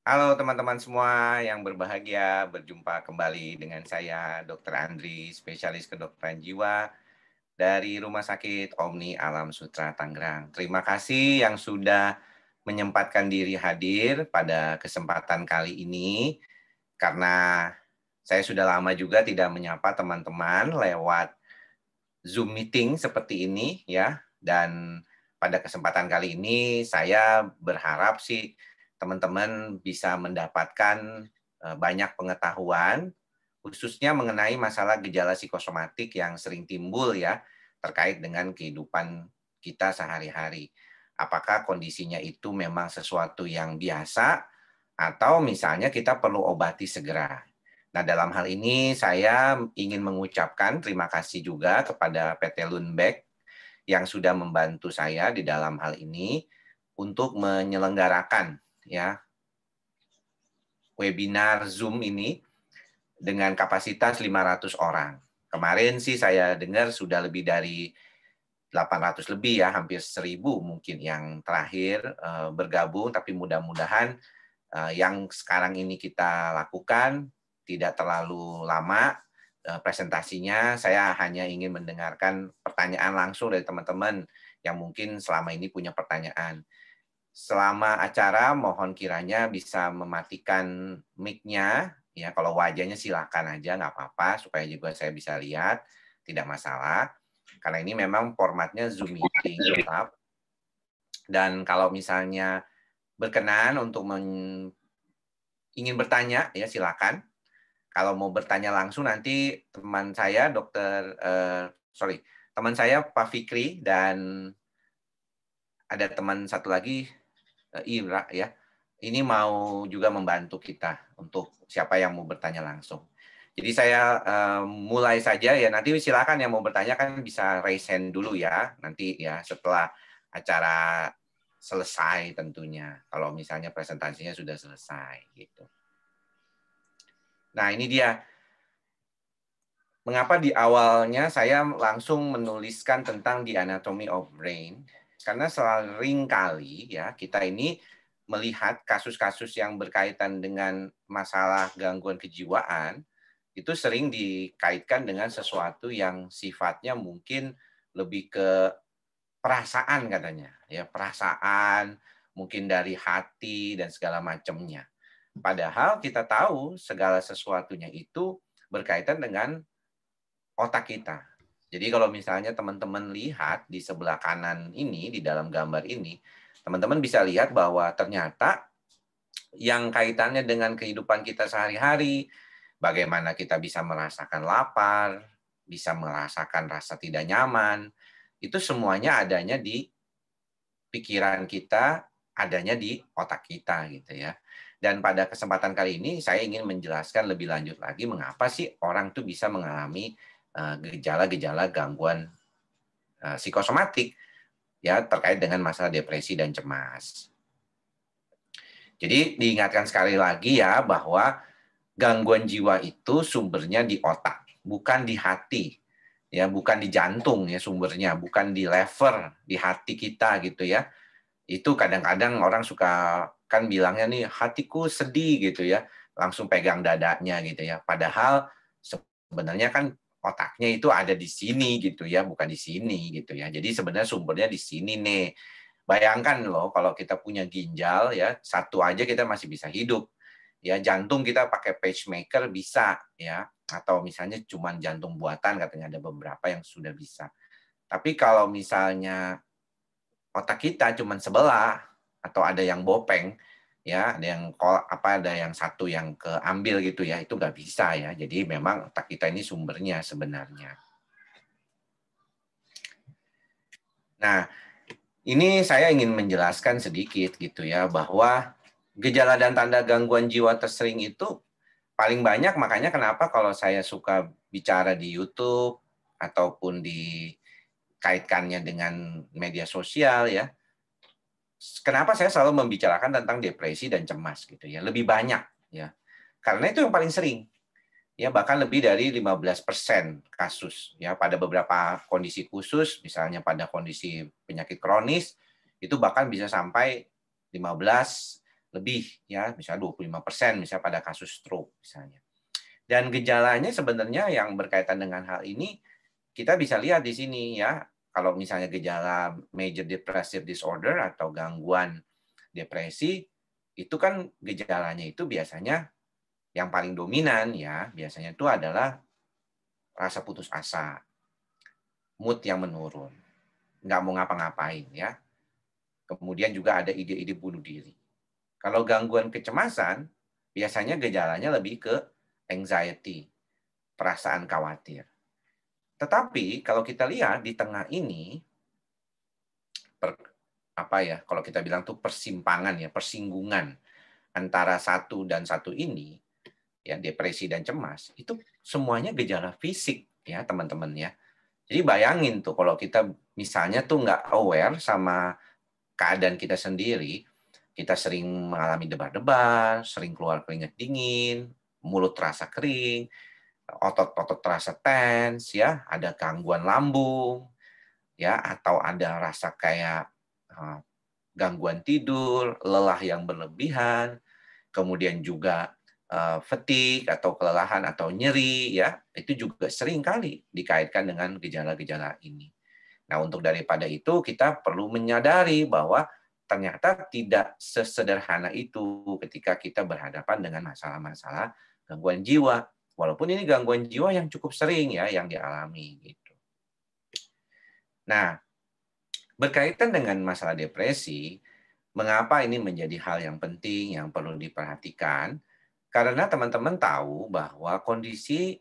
Halo teman-teman semua yang berbahagia, berjumpa kembali dengan saya Dr. Andri, spesialis kedokteran jiwa dari Rumah Sakit Omni Alam Sutra Tangerang. Terima kasih yang sudah menyempatkan diri hadir pada kesempatan kali ini karena saya sudah lama juga tidak menyapa teman-teman lewat Zoom meeting seperti ini ya. Dan pada kesempatan kali ini saya berharap sih teman-teman bisa mendapatkan banyak pengetahuan khususnya mengenai masalah gejala psikosomatik yang sering timbul ya terkait dengan kehidupan kita sehari-hari. Apakah kondisinya itu memang sesuatu yang biasa atau misalnya kita perlu obati segera. Nah, dalam hal ini saya ingin mengucapkan terima kasih juga kepada PT Lundbeck yang sudah membantu saya di dalam hal ini untuk menyelenggarakan ya webinar Zoom ini dengan kapasitas 500 orang. Kemarin sih saya dengar sudah lebih dari 800 lebih ya, hampir 1.000 mungkin yang terakhir bergabung, tapi mudah-mudahan yang sekarang ini kita lakukan tidak terlalu lama presentasinya. Saya hanya ingin mendengarkan pertanyaan langsung dari teman-teman yang mungkin selama ini punya pertanyaan. Selama acara, mohon kiranya bisa mematikan mic-nya. Ya, kalau wajahnya silakan aja, nggak apa-apa, supaya juga saya bisa lihat, tidak masalah. Karena ini memang formatnya Zoom meeting tetap. Dan kalau misalnya berkenan untuk ingin bertanya, ya silakan. Kalau mau bertanya langsung nanti teman saya, teman saya Pak Fikri dan ada teman satu lagi Ira ya. Ini mau juga membantu kita untuk siapa yang mau bertanya langsung. Jadi saya mulai saja ya. Nanti silakan yang mau bertanya kan bisa raise hand dulu ya. Nanti ya setelah acara selesai tentunya. Kalau misalnya presentasinya sudah selesai gitu. Nah, ini dia. Mengapa di awalnya saya langsung menuliskan tentang The Anatomy of Brain? Karena sering kali ya kita ini melihat kasus-kasus yang berkaitan dengan masalah gangguan kejiwaan itu sering dikaitkan dengan sesuatu yang sifatnya mungkin lebih ke perasaan katanya, ya perasaan mungkin dari hati dan segala macamnya. Padahal kita tahu segala sesuatunya itu berkaitan dengan otak kita. Jadi kalau misalnya teman-teman lihat di sebelah kanan ini, di dalam gambar ini, teman-teman bisa lihat bahwa ternyata yang kaitannya dengan kehidupan kita sehari-hari, bagaimana kita bisa merasakan lapar, bisa merasakan rasa tidak nyaman, itu semuanya adanya di pikiran kita, adanya di otak kita gitu ya. Dan pada kesempatan kali ini saya ingin menjelaskan lebih lanjut lagi mengapa sih orang tuh bisa mengalami gejala-gejala gangguan psikosomatik ya terkait dengan masalah depresi dan cemas. Jadi diingatkan sekali lagi ya bahwa gangguan jiwa itu sumbernya di otak, bukan di hati. Ya, bukan di jantung ya sumbernya, bukan di lever di hati kita gitu ya. Itu kadang-kadang orang suka kan bilangnya nih hatiku sedih gitu ya, langsung pegang dadanya gitu ya. Padahal sebenarnya kan otaknya itu ada di sini gitu ya, bukan di sini gitu ya. Jadi sebenarnya sumbernya di sini nih. Bayangkan loh kalau kita punya ginjal ya, satu aja kita masih bisa hidup. Ya, jantung kita pakai pacemaker bisa ya, atau misalnya cuman jantung buatan katanya ada beberapa yang sudah bisa. Tapi kalau misalnya otak kita cuman sebelah atau ada yang bopeng ya, ada yang satu yang keambil gitu ya, itu nggak bisa ya. Jadi memang otak kita ini sumbernya sebenarnya. Nah, ini saya ingin menjelaskan sedikit gitu ya, bahwa gejala dan tanda gangguan jiwa tersering itu paling banyak, makanya kenapa kalau saya suka bicara di YouTube ataupun dikaitkannya dengan media sosial ya, kenapa saya selalu membicarakan tentang depresi dan cemas gitu ya, lebih banyak ya. Karena itu yang paling sering. Ya, bahkan lebih dari 15% kasus ya pada beberapa kondisi khusus, misalnya pada kondisi penyakit kronis itu bahkan bisa sampai 15 lebih ya, misalnya 25% misalnya pada kasus stroke misalnya. Dan gejalanya sebenarnya yang berkaitan dengan hal ini kita bisa lihat di sini ya. Kalau misalnya gejala major depressive disorder atau gangguan depresi, itu kan gejalanya itu biasanya yang paling dominan ya, biasanya itu adalah rasa putus asa, mood yang menurun, nggak mau ngapa-ngapain ya. Kemudian juga ada ide-ide bunuh diri. Kalau gangguan kecemasan, biasanya gejalanya lebih ke anxiety, perasaan khawatir. Tetapi kalau kita lihat di tengah ini, apa ya, kalau kita bilang tuh persimpangan ya, persinggungan antara satu dan satu ini, ya depresi dan cemas, itu semuanya gejala fisik ya teman-teman ya. Jadi bayangin tuh kalau kita misalnya tuh nggak aware sama keadaan kita sendiri, kita sering mengalami debar-debar, sering keluar keringat dingin, mulut terasa kering, otot-otot terasa tense ya, ada gangguan lambung ya, atau ada rasa kayak gangguan tidur, lelah yang berlebihan, kemudian juga fatigue atau kelelahan atau nyeri ya, itu juga sering kali dikaitkan dengan gejala-gejala ini. Nah, untuk daripada itu kita perlu menyadari bahwa ternyata tidak sesederhana itu ketika kita berhadapan dengan masalah-masalah gangguan jiwa. Walaupun ini gangguan jiwa yang cukup sering ya yang dialami gitu. Nah, berkaitan dengan masalah depresi, mengapa ini menjadi hal yang penting yang perlu diperhatikan? Karena teman-teman tahu bahwa kondisi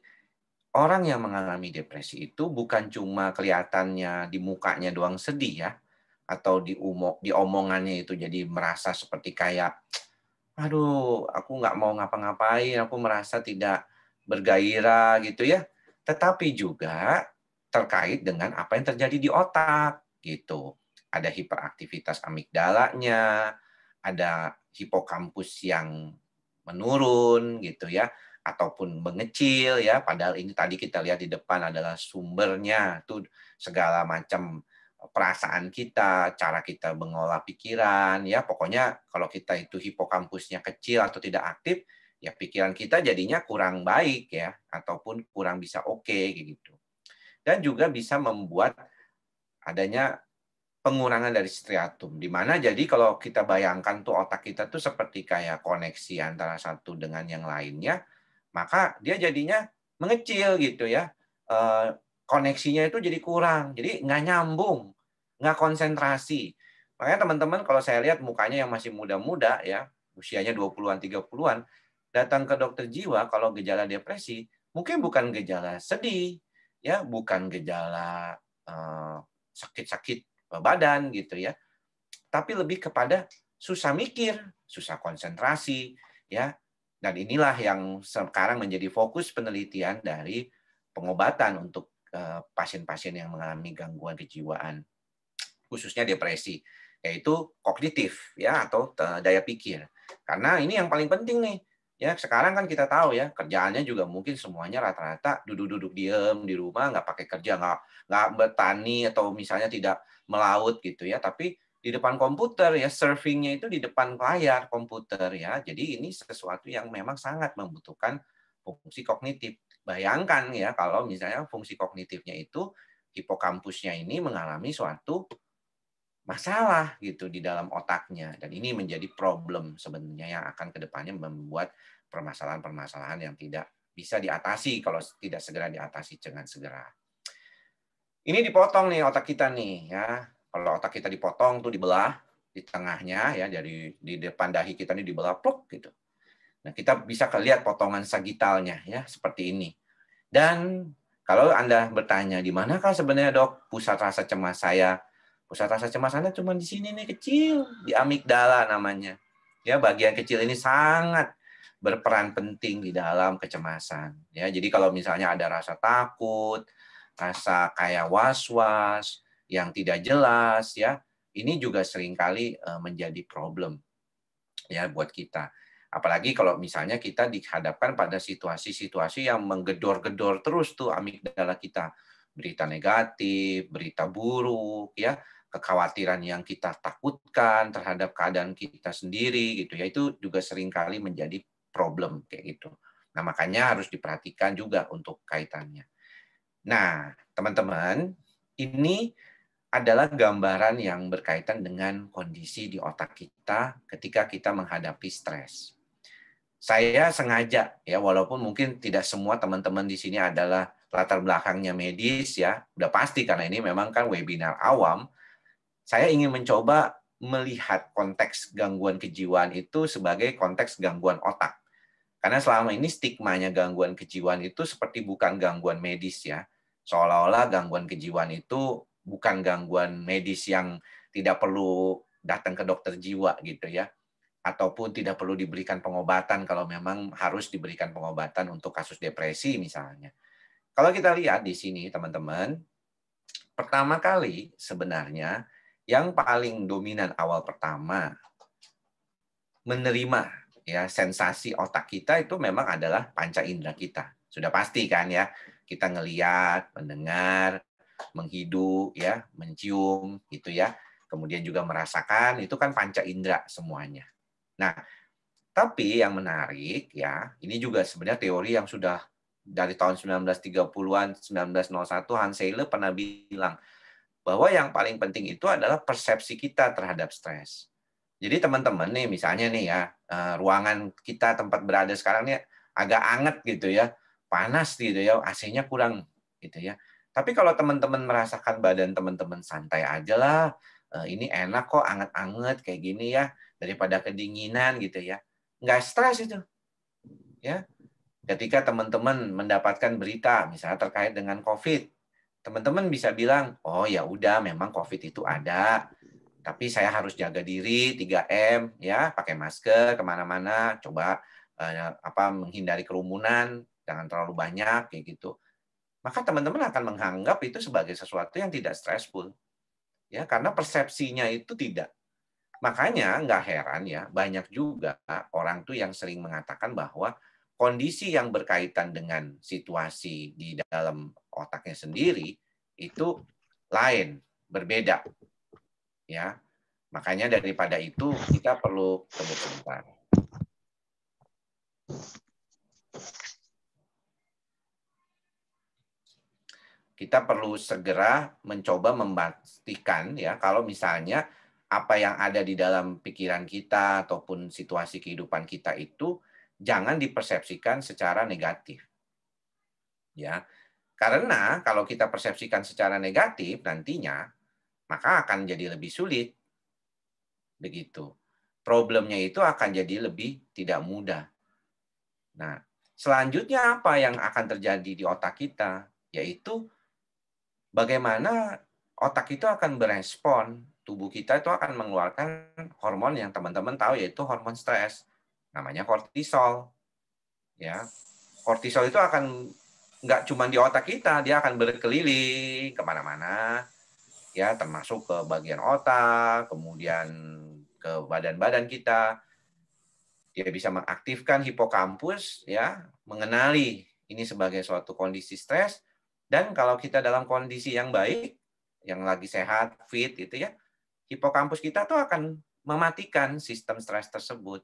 orang yang mengalami depresi itu bukan cuma kelihatannya di mukanya doang sedih ya, atau di omongannya itu jadi merasa seperti kayak, "Aduh, aku nggak mau ngapa-ngapain, aku merasa tidak bergairah," gitu ya. Tetapi juga terkait dengan apa yang terjadi di otak, gitu. Ada hiperaktivitas amigdalanya, ada hipokampus yang menurun gitu ya, ataupun mengecil ya, padahal ini tadi kita lihat di depan adalah sumbernya tuh segala macam perasaan kita, cara kita mengolah pikiran ya, pokoknya kalau kita itu hipokampusnya kecil atau tidak aktif, ya pikiran kita jadinya kurang baik ya, ataupun kurang bisa oke gitu. Dan juga bisa membuat adanya pengurangan dari striatum, di mana jadi kalau kita bayangkan tuh otak kita tuh seperti kayak koneksi antara satu dengan yang lainnya, maka dia jadinya mengecil gitu ya, koneksinya itu jadi kurang, jadi nggak nyambung, nggak konsentrasi. Makanya teman-teman kalau saya lihat mukanya yang masih muda-muda ya, usianya 20-an, 30-an, datang ke dokter jiwa kalau gejala depresi, mungkin bukan gejala sedih, ya bukan gejala, sakit-sakit badan gitu ya, tapi lebih kepada susah mikir, susah konsentrasi, ya. Dan inilah yang sekarang menjadi fokus penelitian dari pengobatan untuk pasien-pasien yang mengalami gangguan kejiwaan, khususnya depresi, yaitu kognitif ya atau daya pikir. Karena ini yang paling penting nih. Ya, sekarang kan kita tahu ya, kerjaannya juga mungkin semuanya rata-rata duduk-duduk diem di rumah, nggak pakai kerja, nggak bertani atau misalnya tidak melaut gitu ya, tapi di depan komputer ya, surfingnya itu di depan layar komputer ya. Jadi ini sesuatu yang memang sangat membutuhkan fungsi kognitif. Bayangkan ya kalau misalnya fungsi kognitifnya itu hipokampusnya ini mengalami suatu masalah gitu di dalam otaknya, dan ini menjadi problem sebenarnya yang akan kedepannya membuat permasalahan-permasalahan yang tidak bisa diatasi kalau tidak segera diatasi dengan segera. Ini dipotong nih otak kita nih ya. Kalau otak kita dipotong tuh dibelah di tengahnya ya, dari di depan dahi kita nih dibelah pluk gitu. Nah, kita bisa lihat potongan sagitalnya ya seperti ini. Dan kalau Anda bertanya, di manakah sebenarnya Dok pusat rasa cemas saya? Pusat rasa cemas Anda cuma di sini nih kecil, di amigdala namanya. Ya, bagian kecil ini sangat berperan penting di dalam kecemasan. Ya, jadi kalau misalnya ada rasa takut, rasa kayak was-was yang tidak jelas ya, ini juga seringkali menjadi problem ya buat kita. Apalagi kalau misalnya kita dihadapkan pada situasi-situasi yang menggedor-gedor terus tuh amigdala kita. Berita negatif, berita buruk, ya, kekhawatiran yang kita takutkan terhadap keadaan kita sendiri gitu ya, itu juga seringkali menjadi problem kayak gitu. Nah, makanya harus diperhatikan juga untuk kaitannya. Nah, teman-teman, ini adalah gambaran yang berkaitan dengan kondisi di otak kita ketika kita menghadapi stres. Saya sengaja ya, walaupun mungkin tidak semua teman-teman di sini adalah latar belakangnya medis ya, udah pasti karena ini memang kan webinar awam, saya ingin mencoba melihat konteks gangguan kejiwaan itu sebagai konteks gangguan otak. Karena selama ini stigmanya gangguan kejiwaan itu seperti bukan gangguan medis ya. Seolah-olah gangguan kejiwaan itu bukan gangguan medis yang tidak perlu datang ke dokter jiwa gitu ya. Ataupun tidak perlu diberikan pengobatan kalau memang harus diberikan pengobatan untuk kasus depresi misalnya. Kalau kita lihat di sini teman-teman, pertama kali sebenarnya yang paling dominan awal pertama menerima ya sensasi otak kita itu memang adalah panca indera kita. Sudah pasti kan ya, kita ngelihat, mendengar, menghidu ya, mencium gitu ya. Kemudian juga merasakan itu kan panca indera semuanya. Nah, tapi yang menarik ya, ini juga sebenarnya teori yang sudah dari tahun 1930-an, 1901 Hans Selye pernah bilang bahwa yang paling penting itu adalah persepsi kita terhadap stres. Jadi teman-teman nih misalnya nih ya, ruangan kita tempat berada sekarang nih agak anget gitu ya, panas gitu ya, AC-nya kurang gitu ya. Tapi kalau teman-teman merasakan badan teman-teman santai aja lah, ini enak kok anget-anget kayak gini ya, daripada kedinginan gitu ya. Nggak stres itu ya. Ketika teman-teman mendapatkan berita misalnya terkait dengan COVID, teman-teman bisa bilang, oh ya udah memang COVID itu ada, tapi saya harus jaga diri 3M ya, pakai masker kemana-mana, coba menghindari kerumunan, jangan terlalu banyak kayak gitu. Maka teman-teman akan menganggap itu sebagai sesuatu yang tidak stressful, ya karena persepsinya itu tidak. Makanya nggak heran ya, banyak juga orang tuh yang sering mengatakan bahwa kondisi yang berkaitan dengan situasi di dalam otaknya sendiri itu lain, berbeda, ya. Makanya daripada itu kita perlu tunggu sebentar. Kita perlu segera mencoba memastikan ya kalau misalnya apa yang ada di dalam pikiran kita ataupun situasi kehidupan kita itu jangan dipersepsikan secara negatif. Ya. Karena kalau kita persepsikan secara negatif nantinya maka akan jadi lebih sulit. Begitu. Problemnya itu akan jadi lebih tidak mudah. Nah, selanjutnya apa yang akan terjadi di otak kita? Yaitu bagaimana otak itu akan berespon, tubuh kita itu akan mengeluarkan hormon yang teman-teman tahu yaitu hormon stres. Namanya kortisol. Ya. Kortisol itu akan nggak cuma di otak kita, dia akan berkeliling kemana-mana, ya termasuk ke bagian otak, kemudian ke badan-badan kita. Dia bisa mengaktifkan hipokampus, ya, mengenali ini sebagai suatu kondisi stres. Dan kalau kita dalam kondisi yang baik, yang lagi sehat, fit, gitu ya, hipokampus kita tuh akan mematikan sistem stres tersebut.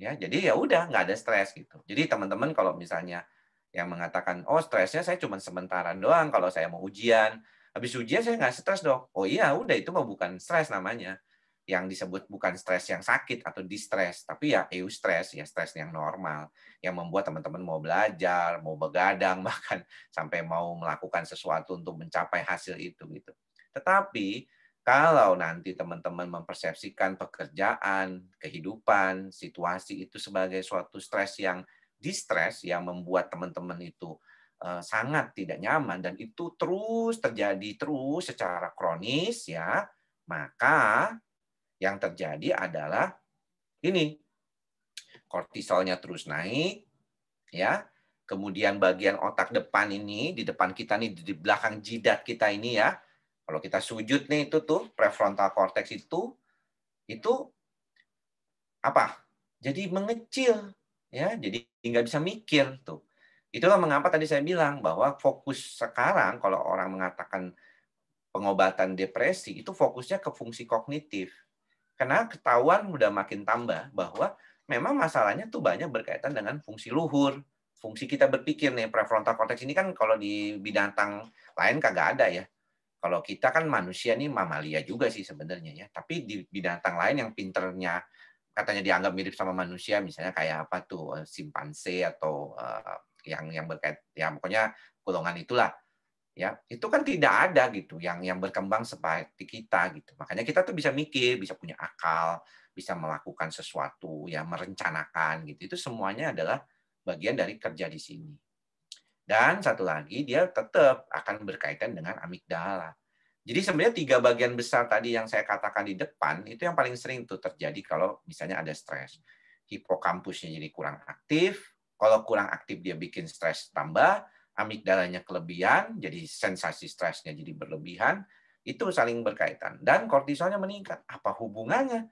Ya, jadi ya udah nggak ada stres gitu. Jadi teman-teman kalau misalnya yang mengatakan, oh stresnya saya cuma sementara doang kalau saya mau ujian, habis ujian saya nggak stres dong. Oh iya, udah itu mah bukan stres namanya. Yang disebut bukan stres yang sakit atau distress, tapi ya eustress, ya stres yang normal, yang membuat teman-teman mau belajar, mau begadang, bahkan sampai mau melakukan sesuatu untuk mencapai hasil itu gitu. Tetapi kalau nanti teman-teman mempersepsikan pekerjaan, kehidupan, situasi itu sebagai suatu stres yang distress yang membuat teman-teman itu sangat tidak nyaman dan itu terus terjadi terus secara kronis ya, maka yang terjadi adalah ini, kortisolnya terus naik, ya. Kemudian bagian otak depan ini, di depan kita nih, di belakang jidat kita ini ya. Kalau kita sujud nih, itu tuh, prefrontal cortex itu apa? Jadi mengecil, ya. Jadi nggak bisa mikir tuh. Itulah mengapa tadi saya bilang bahwa fokus sekarang kalau orang mengatakan pengobatan depresi itu fokusnya ke fungsi kognitif. Karena ketahuan udah makin tambah bahwa memang masalahnya tuh banyak berkaitan dengan fungsi luhur, fungsi kita berpikir nih. Prefrontal cortex ini kan kalau di binatang lain kagak ada ya. Kalau kita kan manusia nih mamalia juga sih sebenarnya ya. Tapi di binatang lain yang pinternya katanya dianggap mirip sama manusia, misalnya kayak apa tuh simpanse atau yang berkait ya pokoknya golongan itulah ya, itu kan tidak ada gitu yang berkembang seperti kita gitu. Makanya kita tuh bisa mikir, bisa punya akal, bisa melakukan sesuatu, ya merencanakan gitu. Itu semuanya adalah bagian dari kerja di sini. Dan satu lagi, dia tetap akan berkaitan dengan amigdala. Jadi sebenarnya 3 bagian besar tadi yang saya katakan di depan, itu yang paling sering tuh terjadi kalau misalnya ada stres. Hipokampusnya jadi kurang aktif, kalau kurang aktif dia bikin stres tambah, amigdalanya kelebihan, jadi sensasi stresnya jadi berlebihan, itu saling berkaitan. Dan kortisolnya meningkat. Apa hubungannya?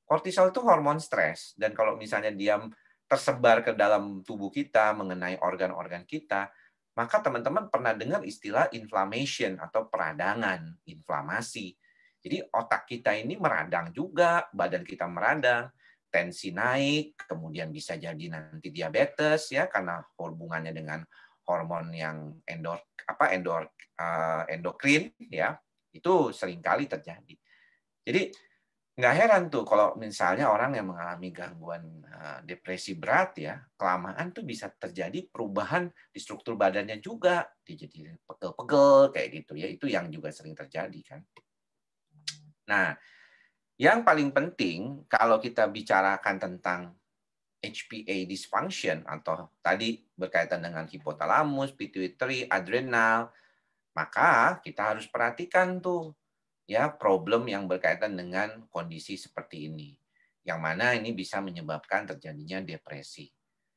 Kortisol itu hormon stres, dan kalau misalnya dia tersebar ke dalam tubuh kita, mengenai organ-organ kita, maka teman-teman pernah dengar istilah inflammation atau peradangan, inflamasi. Jadi otak kita ini meradang juga, badan kita meradang, tensi naik, kemudian bisa jadi nanti diabetes ya karena hubungannya dengan hormon yang endokrin ya. Itu seringkali terjadi. Jadi nggak heran tuh kalau misalnya orang yang mengalami gangguan depresi berat ya, kelamaan tuh bisa terjadi perubahan di struktur badannya juga. Dia jadi pegel-pegel kayak gitu ya. Itu yang juga sering terjadi kan. Nah, yang paling penting kalau kita bicarakan tentang HPA dysfunction atau tadi berkaitan dengan hipotalamus, pituitary, adrenal, maka kita harus perhatikan tuh ya problem yang berkaitan dengan kondisi seperti ini. Yang mana ini bisa menyebabkan terjadinya depresi.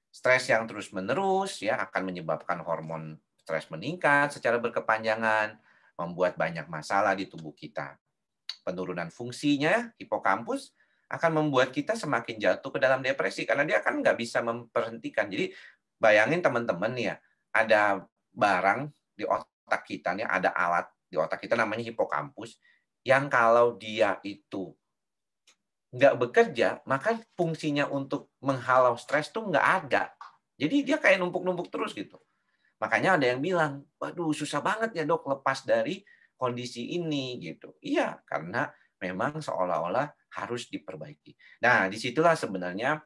Stres yang terus-menerus ya akan menyebabkan hormon stres meningkat secara berkepanjangan, membuat banyak masalah di tubuh kita. Penurunan fungsinya hipokampus akan membuat kita semakin jatuh ke dalam depresi karena dia kan nggak bisa memberhentikan. Jadi bayangin teman-teman ya, ada barang di otak kita nih, ada alat di otak kita namanya hipokampus yang kalau dia itu nggak bekerja, maka fungsinya untuk menghalau stres tuh nggak ada. Jadi dia kayak numpuk-numpuk terus gitu. Makanya ada yang bilang, waduh susah banget ya dok lepas dari kondisi ini gitu. Iya, karena memang seolah-olah harus diperbaiki. Nah, disitulah sebenarnya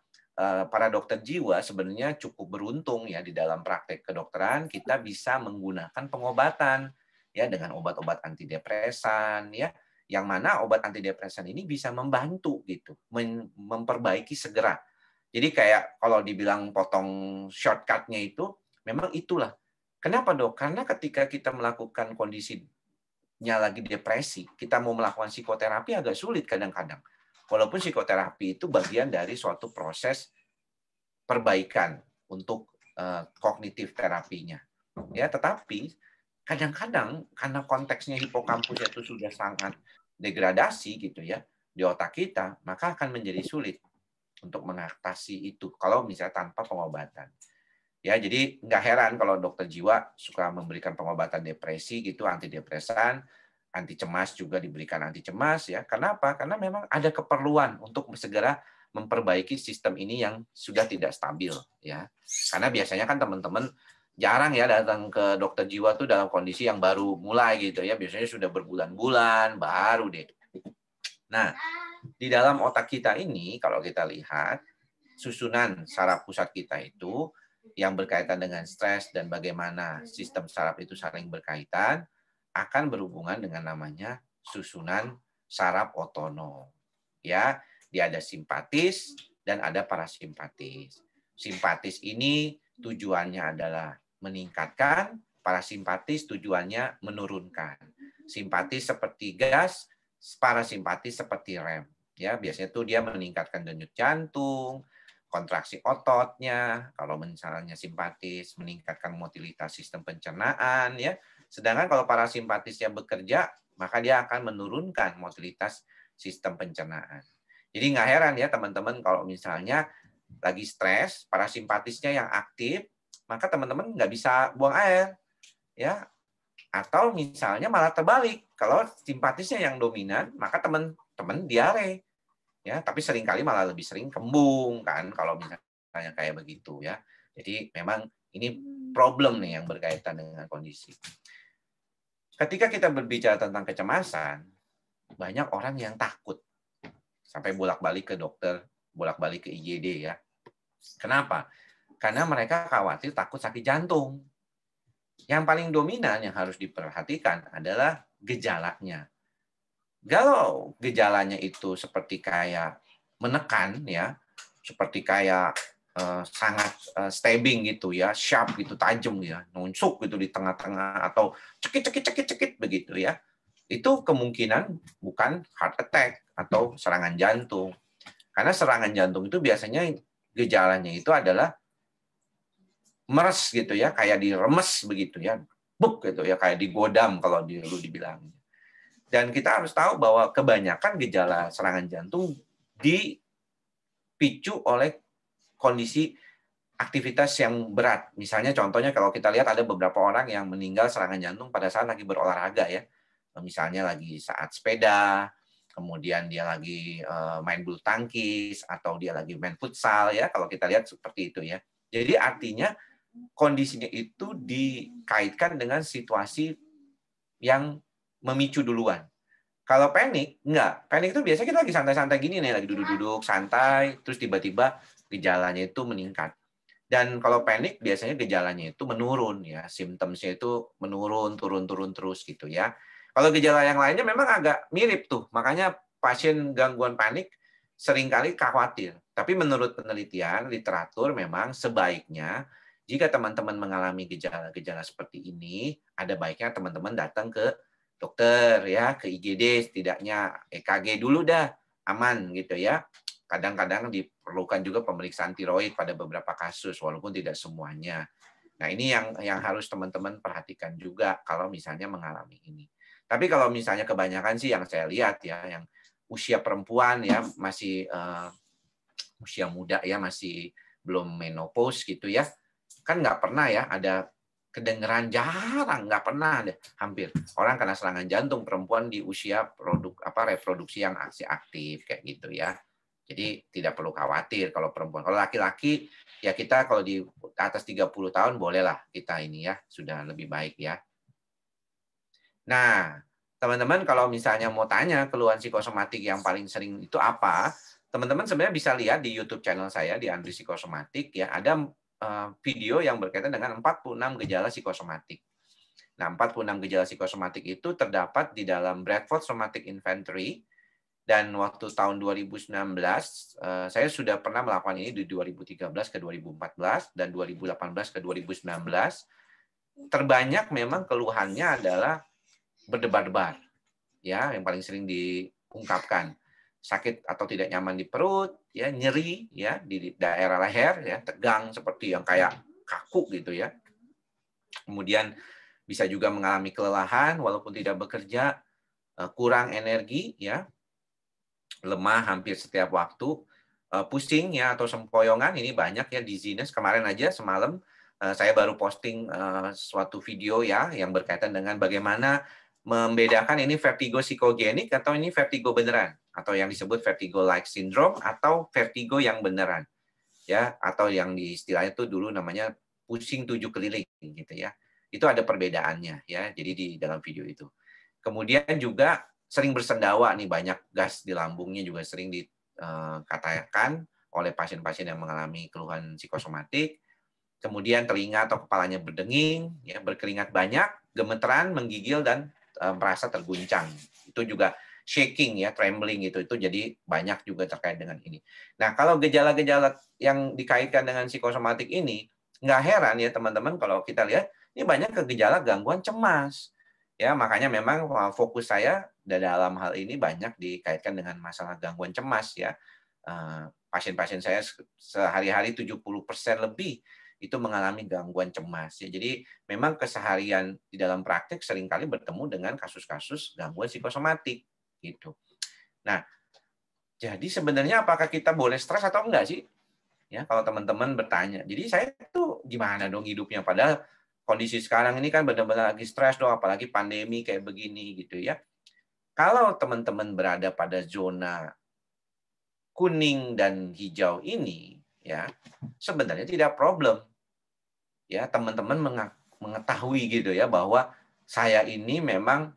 para dokter jiwa sebenarnya cukup beruntung ya di dalam praktek kedokteran kita bisa menggunakan pengobatan ya dengan obat-obat antidepresan ya yang mana obat antidepresan ini bisa membantu gitu memperbaiki segera. Jadi kayak kalau dibilang potong shortcut-nya itu memang itulah. Kenapa dok? Karena ketika kita melakukan kondisinya lagi depresi, kita mau melakukan psikoterapi agak sulit kadang-kadang. Walaupun psikoterapi itu bagian dari suatu proses perbaikan untuk kognitif terapinya. Ya, tetapi kadang-kadang karena konteksnya hipokampus itu sudah sangat degradasi gitu ya di otak kita, maka akan menjadi sulit untuk mengatasi itu kalau misalnya tanpa pengobatan. Ya, jadi nggak heran kalau dokter jiwa suka memberikan pengobatan depresi gitu, antidepresan, anti cemas juga diberikan anti cemas ya. Karena apa? Karena memang ada keperluan untuk segera memperbaiki sistem ini yang sudah tidak stabil ya. Karena biasanya kan teman-teman jarang ya datang ke dokter jiwa tuh dalam kondisi yang baru mulai gitu ya. Biasanya sudah berbulan-bulan baru deh. Nah, di dalam otak kita ini kalau kita lihat susunan saraf pusat kita itu yang berkaitan dengan stres dan bagaimana sistem saraf itu saling berkaitan akan berhubungan dengan namanya susunan saraf otonom. Ya, dia ada simpatis dan ada parasimpatis. Simpatis ini tujuannya adalah meningkatkan, parasimpatis tujuannya menurunkan. Simpatis seperti gas, parasimpatis seperti rem. Ya, biasanya tuh dia meningkatkan denyut jantung, kontraksi ototnya, kalau misalnya simpatis meningkatkan motilitas sistem pencernaan ya. Sedangkan kalau parasimpatisnya bekerja, maka dia akan menurunkan motilitas sistem pencernaan. Jadi nggak heran ya teman-teman kalau misalnya lagi stres, parasimpatisnya yang aktif, maka teman-teman nggak bisa buang air. Ya, Atau misalnya malah terbalik, kalau simpatisnya yang dominan, maka teman-teman diare. Ya, tapi seringkali malah lebih sering kembung kan kalau misalnya kayak begitu ya. Jadi memang ini problem nih yang berkaitan dengan kondisi. Ketika kita berbicara tentang kecemasan, banyak orang yang takut sampai bolak-balik ke dokter, bolak-balik ke IGD ya. Kenapa? Karena mereka khawatir takut sakit jantung. Yang paling dominan yang harus diperhatikan adalah gejalanya. Kalau gejalanya itu seperti kayak menekan ya, seperti kayak sangat stabbing gitu ya, sharp gitu, tajam ya, nunjuk gitu di tengah-tengah atau cekit begitu ya. Itu kemungkinan bukan heart attack atau serangan jantung. Karena serangan jantung itu biasanya gejalanya itu adalah meres gitu ya, kayak diremes begitu ya, buk gitu ya, kayak digodam kalau dulu dibilang. Dan kita harus tahu bahwa kebanyakan gejala serangan jantung dipicu oleh kondisi aktivitas yang berat. Misalnya contohnya kalau kita lihat ada beberapa orang yang meninggal serangan jantung pada saat lagi berolahraga ya. Misalnya lagi saat sepeda, kemudian dia lagi main bulu tangkis atau dia lagi main futsal ya, kalau kita lihat seperti itu ya. Jadi artinya kondisinya itu dikaitkan dengan situasi yang memicu duluan. Kalau panik, enggak. Panik itu biasanya kita lagi santai-santai gini nih, lagi duduk-duduk santai, terus tiba-tiba gejalanya itu meningkat. Dan kalau panik biasanya gejalanya itu menurun ya, simptomnya itu menurun, turun terus gitu ya. Kalau gejala yang lainnya memang agak mirip tuh, makanya pasien gangguan panik seringkali khawatir. Tapi menurut penelitian, literatur memang sebaiknya jika teman-teman mengalami gejala-gejala seperti ini, ada baiknya teman-teman datang ke dokter ya, ke IGD setidaknya EKG dulu dah, aman gitu ya. Kadang-kadang diperlukan juga pemeriksaan tiroid pada beberapa kasus walaupun tidak semuanya. Nah, ini yang harus teman-teman perhatikan juga kalau misalnya mengalami ini. Tapi kalau misalnya kebanyakan sih yang saya lihat ya, yang usia perempuan ya masih usia muda ya, masih belum menopause gitu ya, kan nggak pernah ya ada kedengeran, jarang, nggak pernah deh hampir orang kena serangan jantung perempuan di usia reproduksi yang masih aktif kayak gitu ya. Jadi tidak perlu khawatir kalau perempuan. Kalau laki-laki ya kita kalau di atas 30 tahun bolehlah kita ini ya, sudah lebih baik ya. Nah, teman-teman kalau misalnya mau tanya keluhan psikosomatik yang paling sering itu apa, teman-teman sebenarnya bisa lihat di YouTube channel saya di Andri Psikosomatik ya, ada video yang berkaitan dengan 46 gejala psikosomatik. Nah, 46 gejala psikosomatik itu terdapat di dalam Bradford Somatic Inventory, dan waktu tahun 2019 saya sudah pernah melakukan ini di 2013 ke 2014 dan 2018 ke 2019. Terbanyak memang keluhannya adalah berdebar-debar, ya, yang paling sering diungkapkan. Sakit atau tidak nyaman di perut, ya, nyeri, ya, di daerah leher, ya, tegang seperti yang kayak kaku gitu ya. Kemudian bisa juga mengalami kelelahan walaupun tidak bekerja, kurang energi, ya, lemah hampir setiap waktu, pusing ya atau sempoyongan, ini banyak ya, dizziness. Kemarin aja semalam saya baru posting suatu video ya yang berkaitan dengan bagaimana membedakan ini vertigo psikogenik atau ini vertigo beneran, atau yang disebut vertigo like syndrome atau vertigo yang beneran ya, atau yang di istilahnya itu dulu namanya pusing 7 keliling gitu ya. Itu ada perbedaannya ya. Jadi di dalam video itu. Kemudian juga sering bersendawa nih, banyak gas di lambungnya juga sering dikatakan oleh pasien-pasien yang mengalami keluhan psikosomatik. Kemudian telinga atau kepalanya berdenging, ya, berkeringat banyak, gemeteran, menggigil, dan merasa terguncang. Itu juga shaking ya, trembling itu jadi banyak juga terkait dengan ini. Nah, kalau gejala-gejala yang dikaitkan dengan psikosomatik ini, nggak heran ya teman-teman kalau kita lihat ini banyak ke gejala gangguan cemas. Ya, makanya memang fokus saya dalam hal ini banyak dikaitkan dengan masalah gangguan cemas ya. Pasien-pasien saya sehari-hari 70% lebih itu mengalami gangguan cemas ya. Jadi memang keseharian di dalam praktek seringkali bertemu dengan kasus-kasus gangguan psikosomatik gitu. Nah, jadi sebenarnya apakah kita boleh stres atau enggak sih? Ya, kalau teman-teman bertanya. Jadi saya tuh gimana dong hidupnya, padahal kondisi sekarang ini kan benar-benar lagi stres dong, apalagi pandemi kayak begini gitu ya. Kalau teman-teman berada pada zona kuning dan hijau ini, ya sebenarnya tidak problem. Ya, teman-teman mengetahui gitu ya bahwa saya ini memang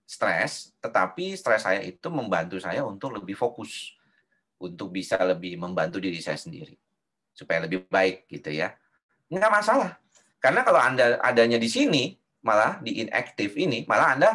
stres, tetapi stres saya itu membantu saya untuk lebih fokus, untuk bisa lebih membantu diri saya sendiri supaya lebih baik gitu ya. Nggak masalah. Karena kalau Anda adanya di sini, malah di inaktif ini, malah Anda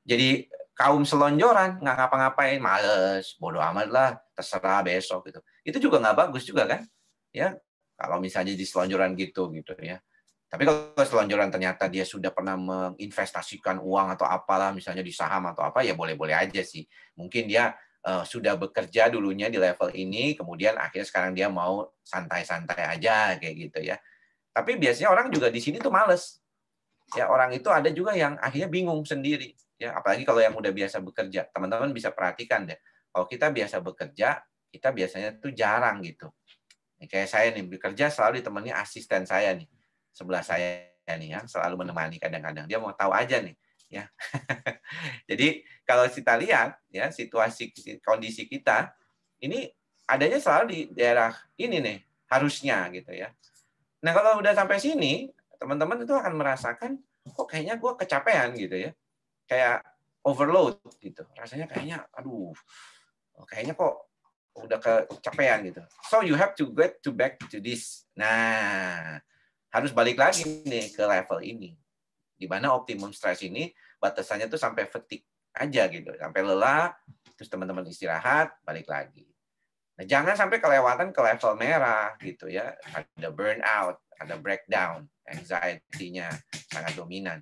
jadi kaum selonjoran, nggak ngapa-ngapain, males, bodo amat lah, terserah besok gitu. Itu juga nggak bagus juga kan? Ya, kalau misalnya di selonjoran gitu ya. Tapi kalau selonjoran ternyata dia sudah pernah menginvestasikan uang atau apalah, misalnya di saham atau apa, ya boleh-boleh aja sih. Mungkin dia sudah bekerja dulunya di level ini, kemudian akhirnya sekarang dia mau santai-santai aja kayak gitu ya. Tapi biasanya orang juga di sini tuh males. Ya, orang itu ada juga yang akhirnya bingung sendiri. Ya, apalagi kalau yang udah biasa bekerja. Teman-teman bisa perhatikan deh. Kalau kita biasa bekerja, kita biasanya tuh jarang gitu. Kayak saya nih, bekerja selalu ditemani asisten saya nih. Sebelah saya nih ya, selalu menemani kadang-kadang. Dia mau tahu aja nih. Ya. Jadi kalau kita lihat ya situasi kondisi kita, ini adanya selalu di daerah ini nih, harusnya gitu ya. Nah, kalau udah sampai sini, teman-teman itu akan merasakan, kok kayaknya gue kecapean gitu ya. Kayak overload gitu. Rasanya kayaknya, aduh, kayaknya kok udah kecapean gitu. So, you have to get to back to this. Nah, harus balik lagi nih ke level ini. Di mana optimum stress ini, batasannya tuh sampai fatigue aja gitu. Sampai lelah, terus teman-teman istirahat, balik lagi. Nah, jangan sampai kelewatan ke level merah gitu ya. Ada burnout, ada breakdown, anxiety-nya sangat dominan.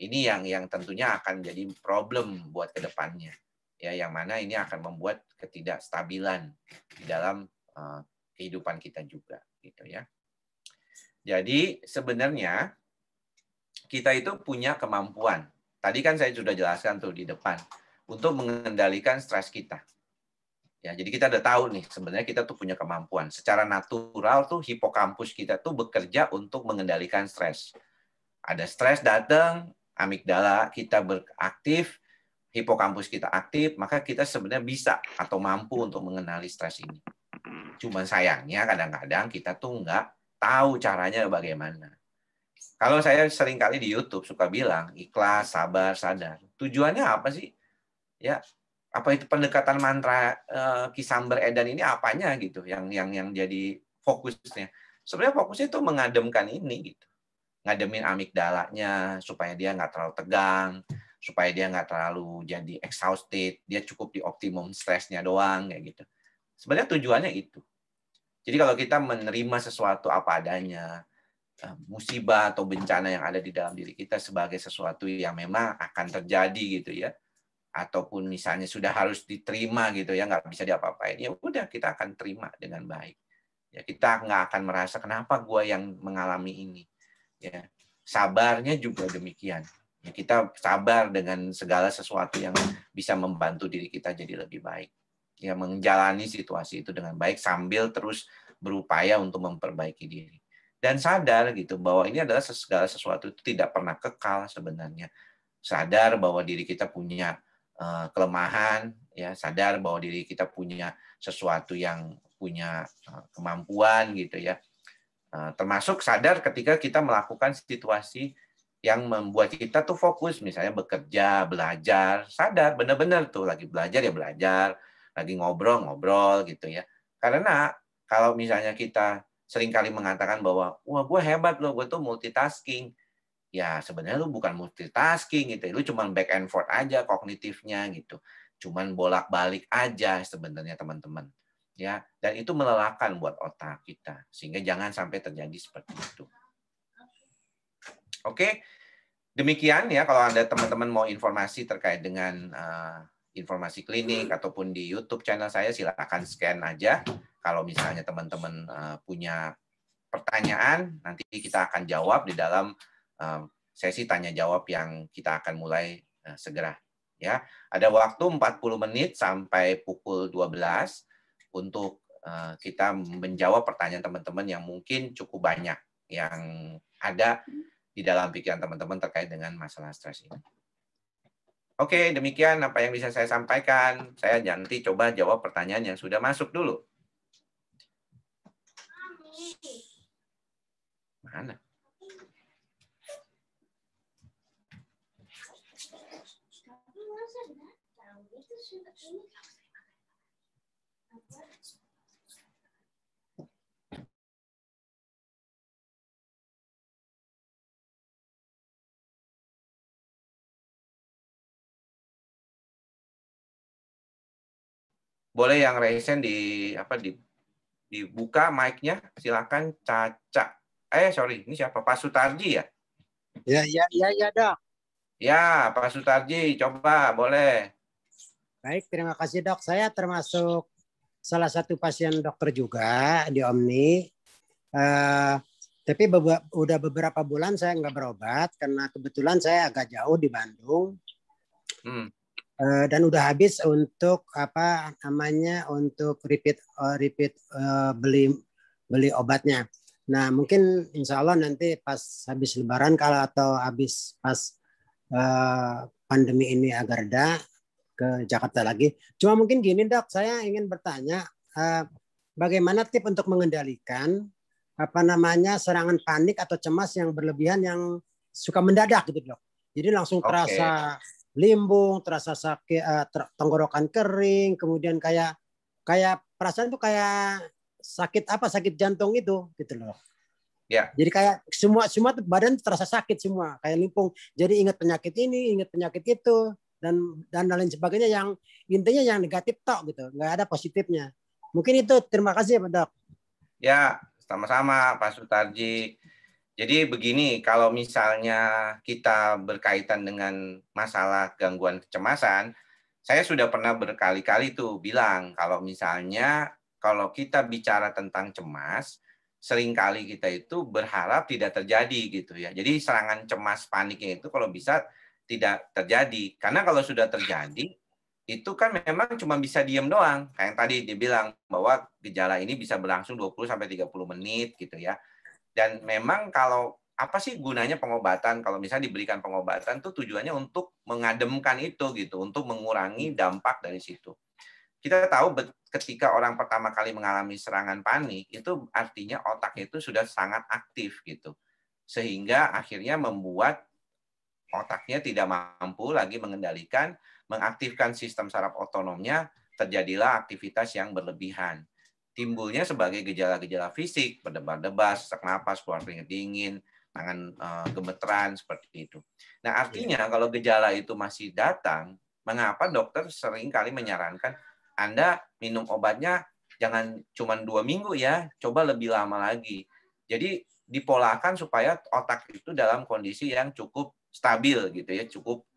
Ini yang tentunya akan jadi problem buat kedepannya. Ya, yang mana ini akan membuat ketidakstabilan di dalam kehidupan kita juga gitu ya. Jadi sebenarnya kita itu punya kemampuan. Tadi kan saya sudah jelaskan tuh di depan untuk mengendalikan stres kita. Ya, jadi kita udah tahu nih sebenarnya kita tuh punya kemampuan. Secara natural tuh hipokampus kita tuh bekerja untuk mengendalikan stres. Ada stres datang, amigdala kita beraktif, hipokampus kita aktif, maka kita sebenarnya bisa atau mampu untuk mengenali stres ini. Cuma sayangnya kadang-kadang kita tuh nggak tahu caranya bagaimana. Kalau saya sering kali di YouTube suka bilang ikhlas, sabar, sadar. Tujuannya apa sih? Ya, apa itu pendekatan mantra Kisamber Edan ini apanya gitu yang jadi fokusnya. Sebenarnya fokusnya itu mengademkan ini gitu. Ngademin amigdalanya supaya dia nggak terlalu tegang, supaya dia nggak terlalu jadi exhausted, dia cukup di optimum stresnya doang kayak gitu. Sebenarnya tujuannya itu. Jadi kalau kita menerima sesuatu apa adanya, musibah atau bencana yang ada di dalam diri kita sebagai sesuatu yang memang akan terjadi gitu ya, ataupun misalnya sudah harus diterima gitu ya, nggak bisa diapa-apain, ya udah kita akan terima dengan baik. Ya, kita nggak akan merasa kenapa gue yang mengalami ini. Ya, sabarnya juga demikian. Ya, kita sabar dengan segala sesuatu yang bisa membantu diri kita jadi lebih baik. Ya, menjalani situasi itu dengan baik sambil terus berupaya untuk memperbaiki diri. Dan sadar gitu bahwa ini adalah segala sesuatu itu tidak pernah kekal sebenarnya. Sadar bahwa diri kita punya kelemahan, ya sadar bahwa diri kita punya sesuatu yang punya kemampuan gitu ya. Termasuk sadar ketika kita melakukan situasi yang membuat kita tuh fokus, misalnya bekerja, belajar, sadar benar-benar tuh lagi belajar ya belajar, lagi ngobrol-ngobrol gitu ya. Karena kalau misalnya kita seringkali mengatakan bahwa wah gue hebat loh, gue tuh multitasking. Ya sebenarnya lu bukan multitasking gitu, lu cuma back and forth aja kognitifnya gitu. Cuman bolak-balik aja sebenarnya teman-teman. Ya, dan itu melelahkan buat otak kita. Sehingga jangan sampai terjadi seperti itu. Oke, demikian ya kalau Anda teman-teman mau informasi terkait dengan informasi klinik ataupun di YouTube channel saya, silakan scan aja. Kalau misalnya teman-teman punya pertanyaan, nanti kita akan jawab di dalam sesi tanya jawab yang kita akan mulai segera. Ya, ada waktu 40 menit sampai pukul 12 untuk kita menjawab pertanyaan teman-teman yang mungkin cukup banyak. yang ada di dalam pikiran teman-teman terkait dengan masalah stres ini. Oke, demikian apa yang bisa saya sampaikan. Saya nanti coba jawab pertanyaan yang sudah masuk dulu. Mana? Boleh yang raise hand dibuka mic-nya, silakan Caca. Sorry, ini siapa? Pak Sutarji ya? Ya, Dok. Ya, Pak Sutarji, coba boleh. Baik, terima kasih, Dok. Saya termasuk salah satu pasien dokter juga di Omni. Tapi udah beberapa bulan saya nggak berobat karena kebetulan saya agak jauh di Bandung. Dan udah habis untuk untuk repeat beli obatnya. Nah, mungkin insya Allah nanti pas habis Lebaran atau habis pas pandemi ini agak reda ke Jakarta lagi. Cuma mungkin gini, Dok, saya ingin bertanya bagaimana tips untuk mengendalikan serangan panik atau cemas yang berlebihan yang suka mendadak gitu, Dok. Jadi langsung terasa limbung, terasa sakit, tenggorokan kering, kemudian kayak perasaan tuh kayak sakit jantung itu gitu loh. Ya. Jadi kayak semua badan terasa sakit semua, kayak limpung. Jadi ingat penyakit ini, ingat penyakit itu, dan lain sebagainya yang intinya yang negatif tok gitu, nggak ada positifnya. Mungkin itu. Terima kasih ya, Dok. Ya, sama-sama Pak Sutarji. Jadi begini, kalau misalnya kita berkaitan dengan masalah gangguan kecemasan, saya sudah pernah berkali-kali tuh bilang kalau misalnya kalau kita bicara tentang cemas, seringkali kita itu berharap tidak terjadi gitu ya. Jadi serangan cemas paniknya itu kalau bisa tidak terjadi. Karena kalau sudah terjadi, itu kan memang cuma bisa diem doang. Kayak yang tadi dibilang bahwa gejala ini bisa berlangsung 20-30 menit gitu ya. Dan memang kalau apa sih gunanya pengobatan? Kalau misalnya diberikan pengobatan tuh tujuannya untuk mengademkan itu gitu, untuk mengurangi dampak dari situ. Kita tahu ketika orang pertama kali mengalami serangan panik, itu artinya otak itu sudah sangat aktif gitu. Sehingga akhirnya membuat otaknya tidak mampu lagi mengendalikan, mengaktifkan sistem saraf otonomnya, terjadilah aktivitas yang berlebihan. Timbulnya sebagai gejala-gejala fisik, berdebar-debar, sesak napas, keluar keringat dingin, tangan gemeteran, seperti itu. Nah, artinya kalau gejala itu masih datang, mengapa dokter sering kali menyarankan Anda minum obatnya jangan cuma 2 minggu ya, coba lebih lama lagi. Jadi dipolakan supaya otak itu dalam kondisi yang cukup stabil gitu ya, cukup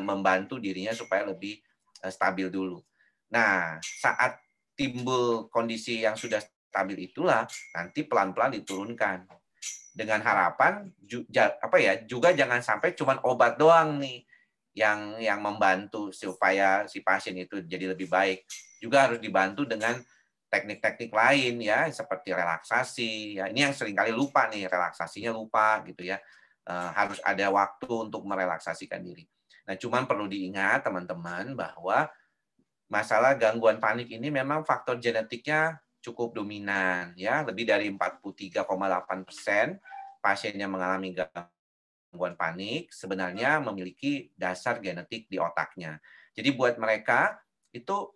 membantu dirinya supaya lebih stabil dulu. Nah, saat timbul kondisi yang sudah stabil itulah nanti pelan-pelan diturunkan. Dengan harapan juga jangan sampai cuma obat doang nih yang membantu supaya si pasien itu jadi lebih baik. Juga harus dibantu dengan teknik-teknik lain ya, seperti relaksasi. Ya, ini yang seringkali lupa nih, relaksasinya lupa gitu ya. Harus ada waktu untuk merelaksasikan diri. Nah, cuman perlu diingat teman-teman bahwa masalah gangguan panik ini memang faktor genetiknya cukup dominan ya, lebih dari 43,8% pasien yang mengalami gangguan panik sebenarnya memiliki dasar genetik di otaknya. Jadi buat mereka itu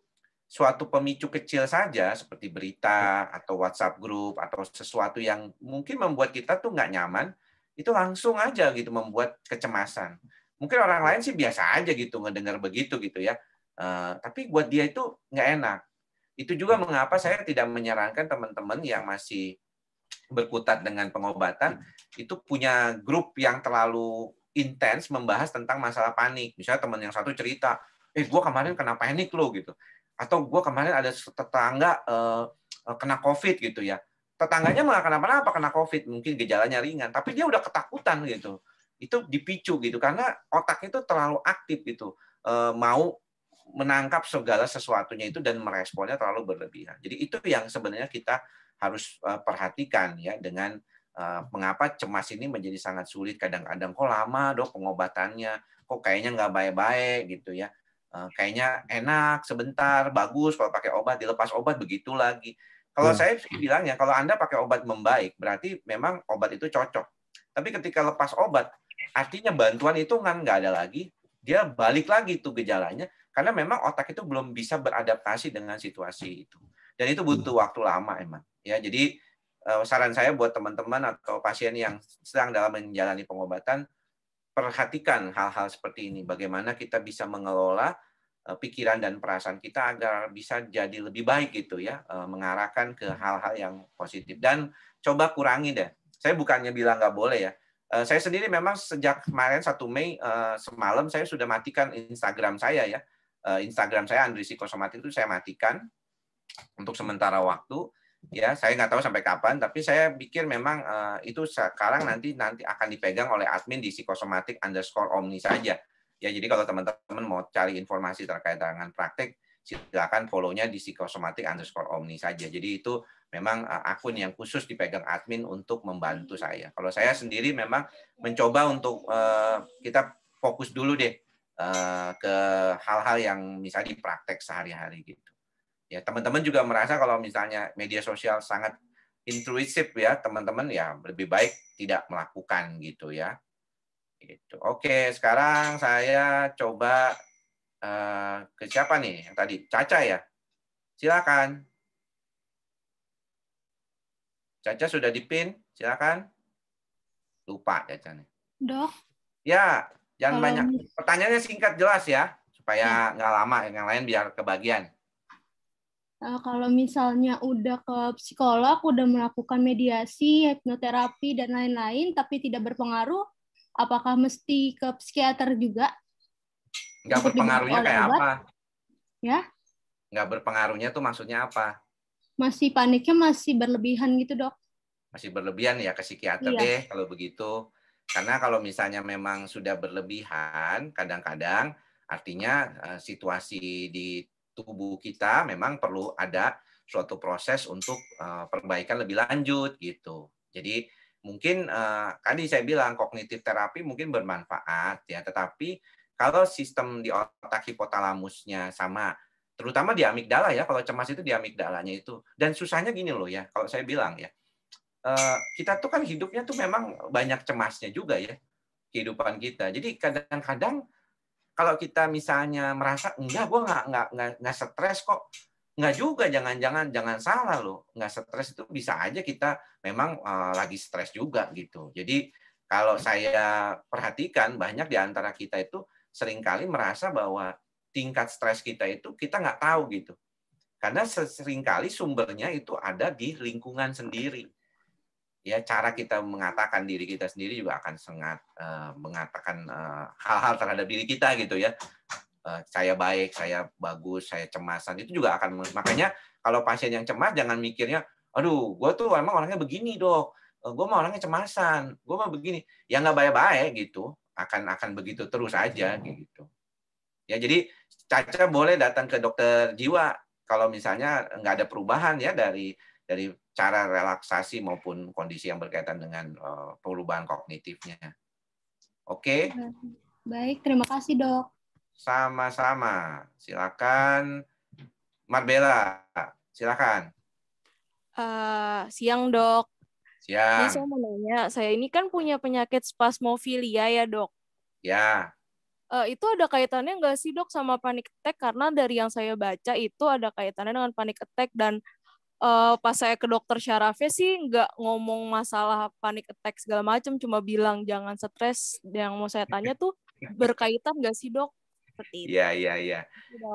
suatu pemicu kecil saja seperti berita atau WhatsApp group atau sesuatu yang mungkin membuat kita tuh nggak nyaman, itu langsung aja gitu membuat kecemasan. Mungkin orang lain sih biasa aja gitu ngedengar begitu gitu ya. Tapi buat dia itu nggak enak. Itu juga mengapa saya tidak menyarankan teman-teman yang masih berkutat dengan pengobatan itu punya grup yang terlalu intens membahas tentang masalah panik. Misalnya teman yang satu cerita, gue kemarin kena panik lo gitu. Atau gue kemarin ada tetangga kena COVID gitu ya. Tetangganya malah kenapa-napa kena COVID, mungkin gejalanya ringan, tapi dia udah ketakutan gitu. Itu dipicu gitu karena otak itu terlalu aktif gitu, mau menangkap segala sesuatunya itu dan meresponnya terlalu berlebihan. Jadi itu yang sebenarnya kita harus perhatikan ya dengan mengapa cemas ini menjadi sangat sulit kadang-kadang. Kok lama dok pengobatannya, kok kayaknya nggak baik-baik gitu ya. Kayaknya enak sebentar, bagus kalau pakai obat, dilepas obat begitu lagi. Kalau saya bilangnya, kalau Anda pakai obat membaik, berarti memang obat itu cocok. Tapi ketika lepas obat, artinya bantuan itu kan nggak ada lagi, dia balik lagi tuh gejalanya, karena memang otak itu belum bisa beradaptasi dengan situasi itu. Dan itu butuh waktu lama emang. Ya, jadi saran saya buat teman-teman atau pasien yang sedang dalam menjalani pengobatan, perhatikan hal-hal seperti ini. Bagaimana kita bisa mengelola pikiran dan perasaan kita agar bisa jadi lebih baik gitu ya, mengarahkan ke hal-hal yang positif. Dan coba kurangi deh. Saya bukannya bilang nggak boleh ya. Saya sendiri memang sejak kemarin 1 Mei semalam saya sudah matikan Instagram saya ya. Instagram saya Andri Psikosomatik itu saya matikan untuk sementara waktu. Ya, saya nggak tahu sampai kapan, tapi saya pikir memang itu sekarang nanti akan dipegang oleh admin di psikosomatik_omni saja. Ya, jadi kalau teman-teman mau cari informasi terkait dengan praktek, silakan follow-nya di psikosomatik_omni saja. Jadi itu memang akun yang khusus dipegang admin untuk membantu saya. Kalau saya sendiri memang mencoba untuk kita fokus dulu deh ke hal-hal yang misalnya di praktek sehari-hari gitu. Ya, teman-teman juga merasa kalau misalnya media sosial sangat intrusif ya, teman-teman ya lebih baik tidak melakukan gitu ya. Gitu. Oke, sekarang saya coba ke siapa nih yang tadi? Caca ya? Silakan. Caca sudah dipin, silakan. Lupa Caca nih. Dok, Ya, jangan kalau banyak. Pertanyaannya singkat jelas ya, supaya ya, nggak lama, yang lain biar kebagian. kalau misalnya udah ke psikolog, udah melakukan mediasi, hipnoterapi, dan lain-lain, tapi tidak berpengaruh, apakah mesti ke psikiater juga Nggak untuk dibantu berpengaruhnya oleh kayak obat? apa? Ya, Nggak berpengaruhnya tuh maksudnya apa? masih paniknya masih berlebihan gitu, dok. Masih berlebihan ya ke psikiater Iya. deh kalau begitu. Karena kalau misalnya memang sudah berlebihan, kadang-kadang artinya situasi di tubuh kita memang perlu ada suatu proses untuk perbaikan lebih lanjut gitu. Jadi mungkin tadi saya bilang kognitif terapi mungkin bermanfaat ya, tetapi kalau sistem di otak hipotalamusnya sama, terutama di amigdala ya, kalau cemas itu di amigdalanya itu. Dan susahnya gini loh ya, kalau saya bilang ya, kita tuh kan hidupnya tuh memang banyak cemasnya juga ya, kehidupan kita. Jadi kadang-kadang kalau kita misalnya merasa enggak, gue nggak stres kok, nggak juga, jangan salah loh, nggak stres itu bisa aja kita memang lagi stres juga gitu. Jadi kalau saya perhatikan banyak di antara kita itu seringkali merasa bahwa tingkat stres kita itu kita nggak tahu gitu. Karena seringkali sumbernya itu ada di lingkungan sendiri. Ya, cara kita mengatakan diri kita sendiri juga akan sangat mengatakan hal-hal terhadap diri kita gitu ya. Saya baik, saya bagus, saya cemasan, itu juga akan, makanya kalau pasien yang cemas jangan mikirnya, aduh, gue tuh emang orangnya begini dok, gue mah orangnya cemasan, gue mah begini, ya nggak baik-baik gitu, akan begitu terus aja gitu. Ya, jadi Caca boleh datang ke dokter jiwa kalau misalnya nggak ada perubahan ya dari cara relaksasi maupun kondisi yang berkaitan dengan perubahan kognitifnya. Oke? Baik, terima kasih, dok. Sama-sama. Silakan, Marbella. Silakan. Siang, dok. Jadi saya Siang. mau nanya, saya ini kan punya penyakit spasmofilia ya, dok. Ya. Itu ada kaitannya nggak sih, dok, sama panic attack? Karena dari yang saya baca itu ada kaitannya dengan panic attack, dan pas saya ke dokter syarafnya sih nggak ngomong masalah panic attack segala macam, cuma bilang jangan stres. Yang mau saya tanya tuh berkaitan nggak sih, dok? Seperti itu. Iya.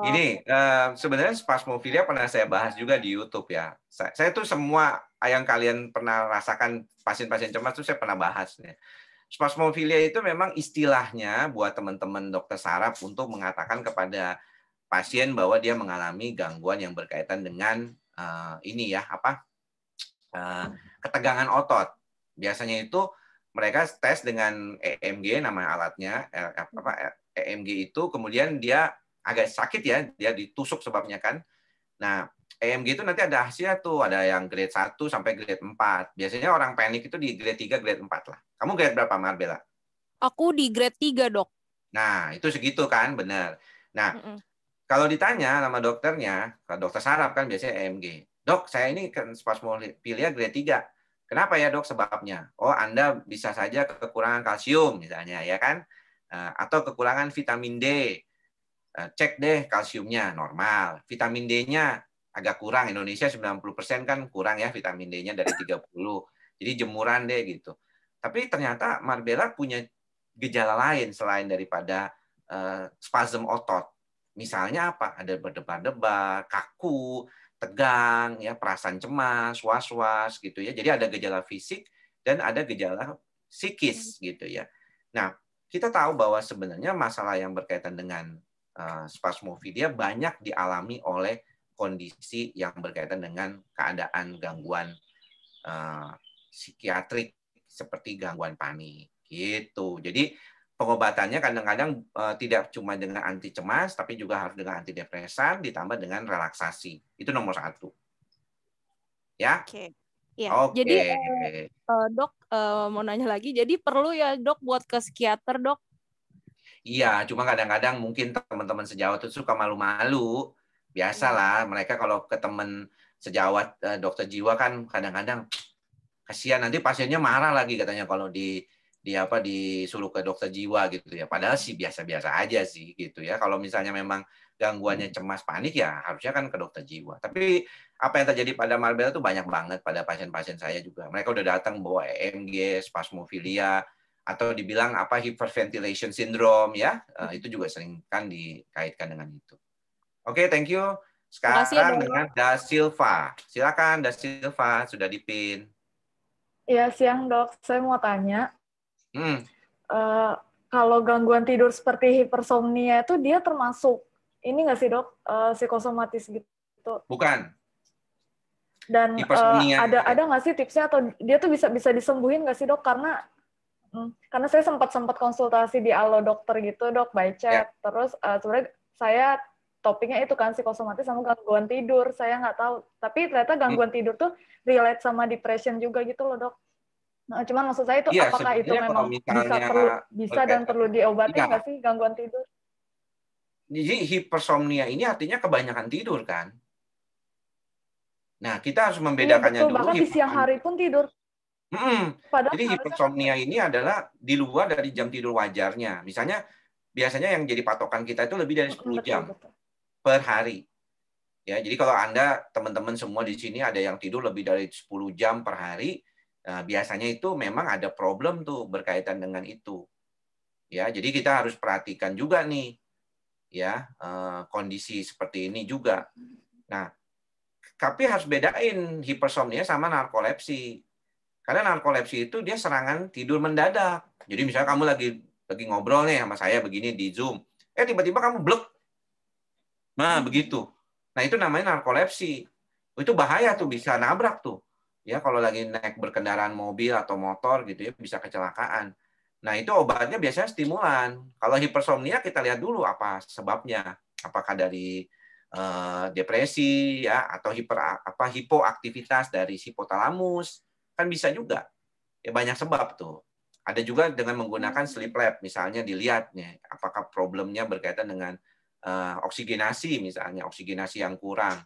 Ini sebenarnya spasmofilia pernah saya bahas juga di YouTube ya. Saya tuh semua yang kalian pernah rasakan pasien-pasien cemas tuh saya pernah bahas. Ya. Spasmofilia itu memang istilahnya buat teman-teman dokter saraf untuk mengatakan kepada pasien bahwa dia mengalami gangguan yang berkaitan dengan ini ya, ketegangan otot. Biasanya itu mereka tes dengan EMG, nama alatnya EMG itu, kemudian dia agak sakit ya, dia ditusuk sebabnya kan. Nah, EMG itu nanti ada hasilnya tuh, ada yang grade 1 sampai grade 4. Biasanya orang panik itu di grade 3, grade 4 lah. Kamu grade berapa, Marbella? Aku di grade 3, Dok. Nah, itu segitu kan, benar. Nah, kalau ditanya sama dokternya, kalau dokter saraf kan biasanya EMG. Dok, saya ini kan spasmofilia grade 3. Kenapa ya, Dok, sebabnya? Oh, Anda bisa saja kekurangan kalsium misalnya, ya kan? Atau kekurangan vitamin D. Cek deh kalsiumnya normal. Vitamin D-nya agak kurang. Indonesia 90% kan kurang ya vitamin D-nya dari 30. Jadi jemuran deh gitu. Tapi ternyata Marbella punya gejala lain selain daripada spasm otot. Misalnya apa? Ada berdebar-debar, kaku, tegang, ya perasaan cemas, was-was gitu ya. Jadi ada gejala fisik dan ada gejala psikis gitu ya. Nah, kita tahu bahwa sebenarnya masalah yang berkaitan dengan spasmofilia banyak dialami oleh kondisi yang berkaitan dengan keadaan gangguan psikiatrik seperti gangguan panik gitu. Jadi pengobatannya kadang-kadang tidak cuma dengan anti cemas, tapi juga harus dengan antidepresan ditambah dengan relaksasi. Itu nomor 1. Ya. Oke. Ya. Oke. Jadi Dok mau nanya lagi. Jadi perlu ya Dok buat ke psikiater, Dok? Iya, cuma kadang-kadang mungkin teman-teman sejawat itu suka malu-malu. Biasalah, mereka kalau ke teman sejawat dokter jiwa kan kadang-kadang kasihan, nanti pasiennya marah lagi katanya kalau disuruh ke dokter jiwa gitu ya. Padahal sih biasa-biasa aja sih gitu ya. Kalau misalnya memang gangguannya cemas panik ya harusnya kan ke dokter jiwa. Tapi apa yang terjadi pada Marbella itu banyak banget pada pasien-pasien saya juga. Mereka udah datang bawa EMG, spasmofilia, atau dibilang apa hyperventilation syndrome ya. Itu juga sering kan dikaitkan dengan itu. Oke, thank you. Sekarang dengan Da Silva. Silakan Da Silva, sudah dipin. Iya, siang Dok. Saya mau tanya, kalau gangguan tidur seperti hipersomnia itu dia termasuk ini nggak sih Dok, psikosomatis gitu? Bukan. Dan ada nggak sih tipsnya atau dia tuh bisa disembuhin nggak sih Dok? Karena saya sempat konsultasi di Alo Dokter gitu Dok, by chat. Terus sebenarnya saya topiknya itu kan psikosomatis sama gangguan tidur. Saya nggak tahu. Tapi ternyata gangguan tidur tuh relate sama depression juga gitu loh Dok. Nah, cuman maksud saya itu apakah itu memang bisa dan perlu diobati nggak sih gangguan tidur? Jadi hipersomnia ini artinya kebanyakan tidur kan? Nah, kita harus membedakannya dulu. Bahkan di siang hari pun tidur. Jadi hipersomnia ini adalah di luar dari jam tidur wajarnya. Misalnya, biasanya yang jadi patokan kita itu lebih dari 10 jam per hari. Ya, jadi kalau Anda, teman-teman semua di sini ada yang tidur lebih dari 10 jam per hari, nah, biasanya itu memang ada problem tuh berkaitan dengan itu. Ya, jadi kita harus perhatikan juga nih, ya kondisi seperti ini juga. Nah, tapi harus bedain hipersomnia sama narkolepsi. Karena narkolepsi itu dia serangan tidur mendadak. Jadi misalnya kamu lagi ngobrol nih sama saya begini di Zoom, tiba-tiba kamu blek. Nah, begitu. Nah, itu namanya narkolepsi. Itu bahaya tuh, bisa nabrak tuh. Ya, kalau lagi naik berkendaraan mobil atau motor gitu ya, bisa kecelakaan. Nah, itu obatnya biasanya stimulan. Kalau hipersomnia kita lihat dulu apa sebabnya. Apakah dari depresi ya atau hipoaktivitas dari hipotalamus. Kan bisa juga. Ya banyak sebab tuh. Ada juga dengan menggunakan sleep lab, misalnya dilihat nih apakah problemnya berkaitan dengan oksigenasi, misalnya oksigenasi yang kurang.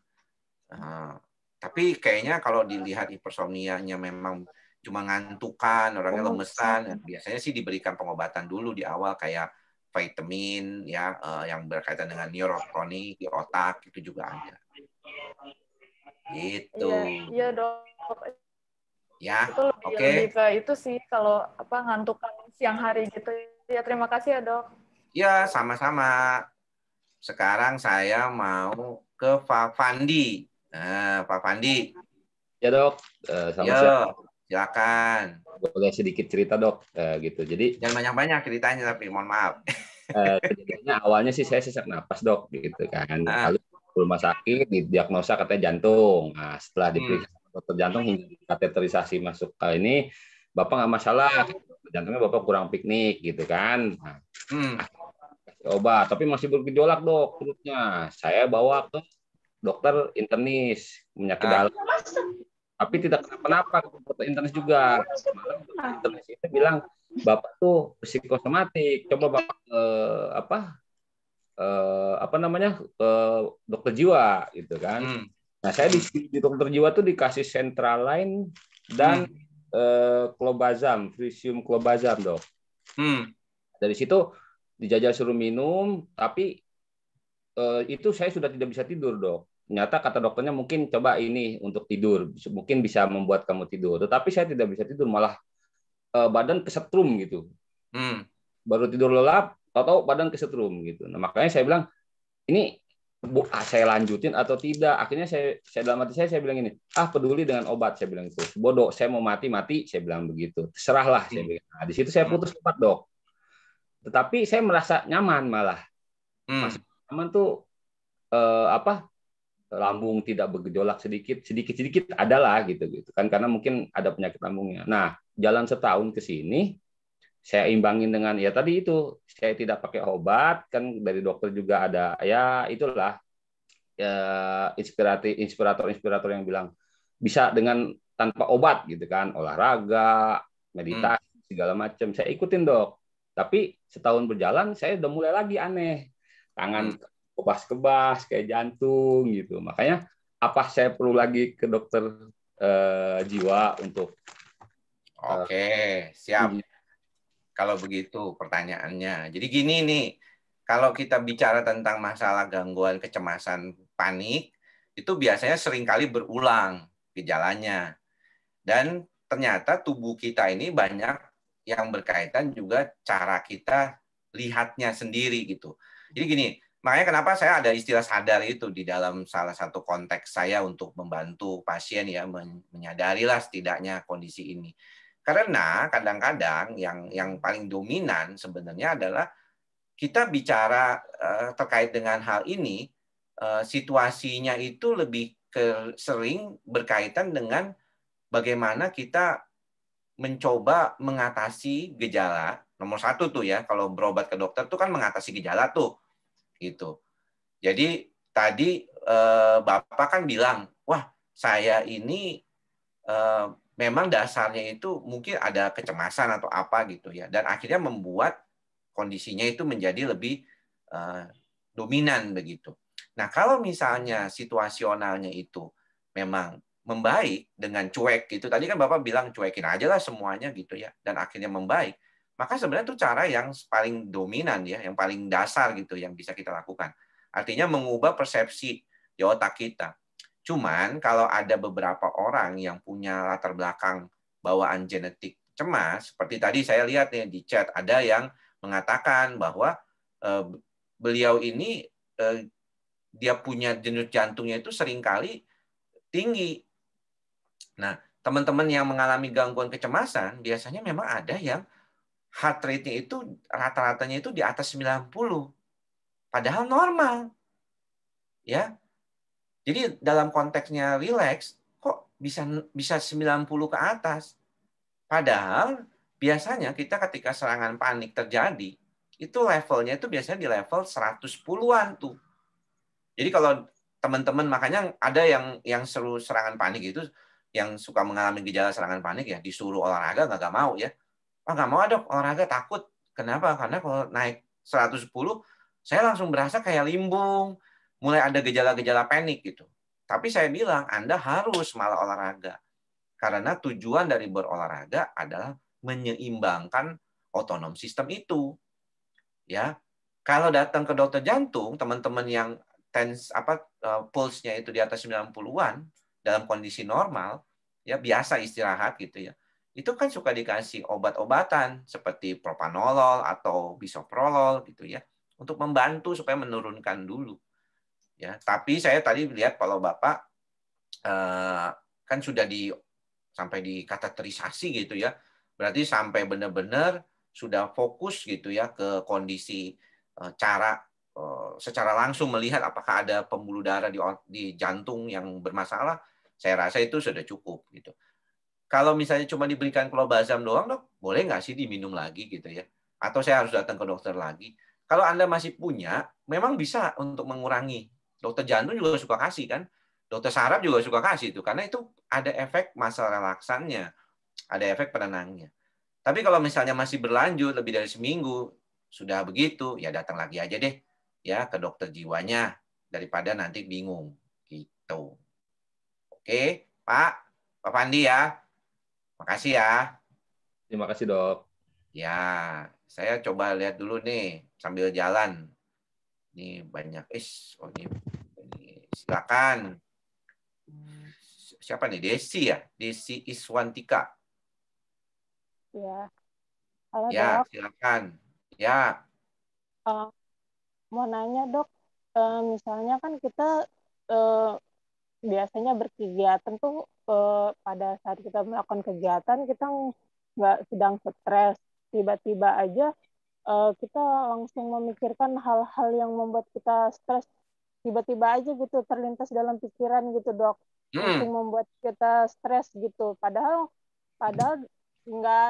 Tapi kayaknya kalau dilihat hipersomnianya memang cuma ngantukan, orangnya lemesan, biasanya sih diberikan pengobatan dulu di awal kayak vitamin ya yang berkaitan dengan neurotonik di otak itu juga ada. Gitu. Iya, Dok. Ya, itu lebih ke itu sih kalau ngantukan siang hari gitu. Ya, terima kasih ya, Dok. Ya, sama-sama. Sekarang saya mau ke Pak Fandi. Nah, Pak Fandi. Ya, Dok. Silakan. Boleh sedikit cerita, Dok, gitu. Jadi jangan banyak-banyak ceritanya, tapi mohon maaf. Ceritanya awalnya sih saya sesak napas, Dok, gitu kan. Lalu rumah sakit didiagnosa katanya jantung. Nah, setelah diperiksa dokter jantung hingga kateterisasi masuk ke ini, Bapak nggak masalah, jantungnya Bapak kurang piknik gitu kan. Nah, kasih obat, tapi masih bergejolak Dok perutnya. Saya bawa ke dokter internis penyakit dalam, tapi tidak kenapa-napa dokter internis juga. Malah dokter internis itu bilang Bapak tuh psikosomatik, coba Bapak dokter jiwa gitu kan. Nah, saya di dokter jiwa tuh dikasih Centraline dan clobazam, frisium clobazam, Dok. Dari situ dijajal suruh minum, tapi itu saya sudah tidak bisa tidur, Dok. Ternyata kata dokternya mungkin coba ini untuk tidur, mungkin bisa membuat kamu tidur. Tetapi saya tidak bisa tidur, malah badan kesetrum gitu. Baru tidur lelap, tahu badan kesetrum gitu. Nah, makanya saya bilang ini saya lanjutin atau tidak. Akhirnya saya dalam hati saya bilang ini, peduli dengan obat, saya bilang itu. Bodoh, saya mau mati, saya bilang begitu. Terserahlah, saya bilang. Nah, di situ saya putus obat, Dok. Tetapi saya merasa nyaman malah. Masih nyaman tuh lambung tidak bergejolak sedikit adalah gitu kan, karena mungkin ada penyakit lambungnya. Nah, jalan setahun ke sini saya imbangin dengan ya tadi itu, saya tidak pakai obat kan, dari dokter juga ada ya itulah ya inspirator yang bilang bisa dengan tanpa obat gitu kan, olahraga, meditasi segala macam saya ikutin, Dok. Tapi setahun berjalan saya udah mulai lagi aneh, tangan kebas kayak jantung gitu. Makanya apa saya perlu lagi ke dokter jiwa untuk siap. Kalau begitu pertanyaannya. Jadi gini nih, kalau kita bicara tentang masalah gangguan kecemasan panik, itu biasanya seringkali berulang gejalanya. Dan ternyata tubuh kita ini banyak yang berkaitan juga cara kita lihatnya sendiri gitu. Jadi gini, makanya kenapa saya ada istilah sadar itu di dalam salah satu konteks saya untuk membantu pasien ya menyadarilah setidaknya kondisi ini. Karena kadang-kadang yang paling dominan sebenarnya adalah kita bicara terkait dengan hal ini, situasinya itu lebih sering berkaitan dengan bagaimana kita mencoba mengatasi gejala. Nomor satu tuh ya, kalau berobat ke dokter tuh kan mengatasi gejala tuh, gitu. Jadi tadi Bapak kan bilang, wah saya ini memang dasarnya itu mungkin ada kecemasan atau apa gitu ya, dan akhirnya membuat kondisinya itu menjadi lebih dominan begitu. Nah, kalau misalnya situasionalnya itu memang membaik dengan cuek gitu, tadi kan Bapak bilang cuekin aja lah semuanya gitu ya, dan akhirnya membaik, maka sebenarnya itu cara yang paling dominan ya, yang paling dasar gitu yang bisa kita lakukan. Artinya mengubah persepsi di otak kita. Cuman kalau ada beberapa orang yang punya latar belakang bawaan genetik cemas, seperti tadi saya lihat nih di chat, ada yang mengatakan bahwa beliau ini dia punya denyut jantungnya itu seringkali tinggi. Nah, teman-teman yang mengalami gangguan kecemasan, biasanya memang ada yang heart rate-nya itu rata-ratanya itu di atas 90. Padahal normal. Ya. Jadi dalam konteksnya relax, kok bisa 90 ke atas? Padahal biasanya kita ketika serangan panik terjadi, itu levelnya itu biasanya di level 110-an tuh. Jadi kalau teman-teman, makanya ada yang seru serangan panik itu, yang suka mengalami gejala serangan panik ya, disuruh olahraga nggak mau ya. Nggak mau dok, olahraga takut. Kenapa? Karena kalau naik 110, saya langsung berasa kayak limbung, mulai ada gejala-gejala panik gitu. Tapi saya bilang, Anda harus malah olahraga. Karena tujuan dari berolahraga adalah menyeimbangkan otonom sistem itu. Ya. Kalau datang ke dokter jantung, teman-teman yang pulse-nya itu di atas 90-an dalam kondisi normal, ya biasa istirahat gitu ya. Itu kan suka dikasih obat-obatan seperti propanolol atau bisoprolol gitu ya, untuk membantu supaya menurunkan dulu. Ya, tapi saya tadi lihat kalau Bapak kan sudah sampai di kateterisasi gitu ya, berarti sampai benar-benar sudah fokus gitu ya ke kondisi secara langsung melihat apakah ada pembuluh darah di jantung yang bermasalah. Saya rasa itu sudah cukup gitu. Kalau misalnya cuma diberikan clobazam doang, dok, boleh nggak sih diminum lagi gitu ya? Atau saya harus datang ke dokter lagi? Kalau Anda masih punya, memang bisa untuk mengurangi Dokter jantung juga suka kasih kan. Dokter saraf juga suka kasih itu karena itu ada efek masa relaksannya, ada efek penenangnya. Tapi kalau misalnya masih berlanjut lebih dari seminggu, sudah begitu, ya datang lagi aja deh ya ke dokter jiwanya daripada nanti bingung gitu. Oke, Pak Pandi ya. Makasih ya. Terima kasih, Dok. Ya, saya coba lihat dulu nih sambil jalan. Ini banyak. Ini silakan. Siapa nih? Desi ya? Desi Iswantika. Ya. Halo, Ya, Dok. silakan. Ya. Mau nanya, Dok. Misalnya kan kita biasanya berkegiatan tuh pada saat kita melakukan kegiatan kita nggak sedang stres, tiba-tiba aja kita langsung memikirkan hal-hal yang membuat kita stres, tiba-tiba aja gitu terlintas dalam pikiran gitu, Dok, langsung membuat kita stres gitu, padahal nggak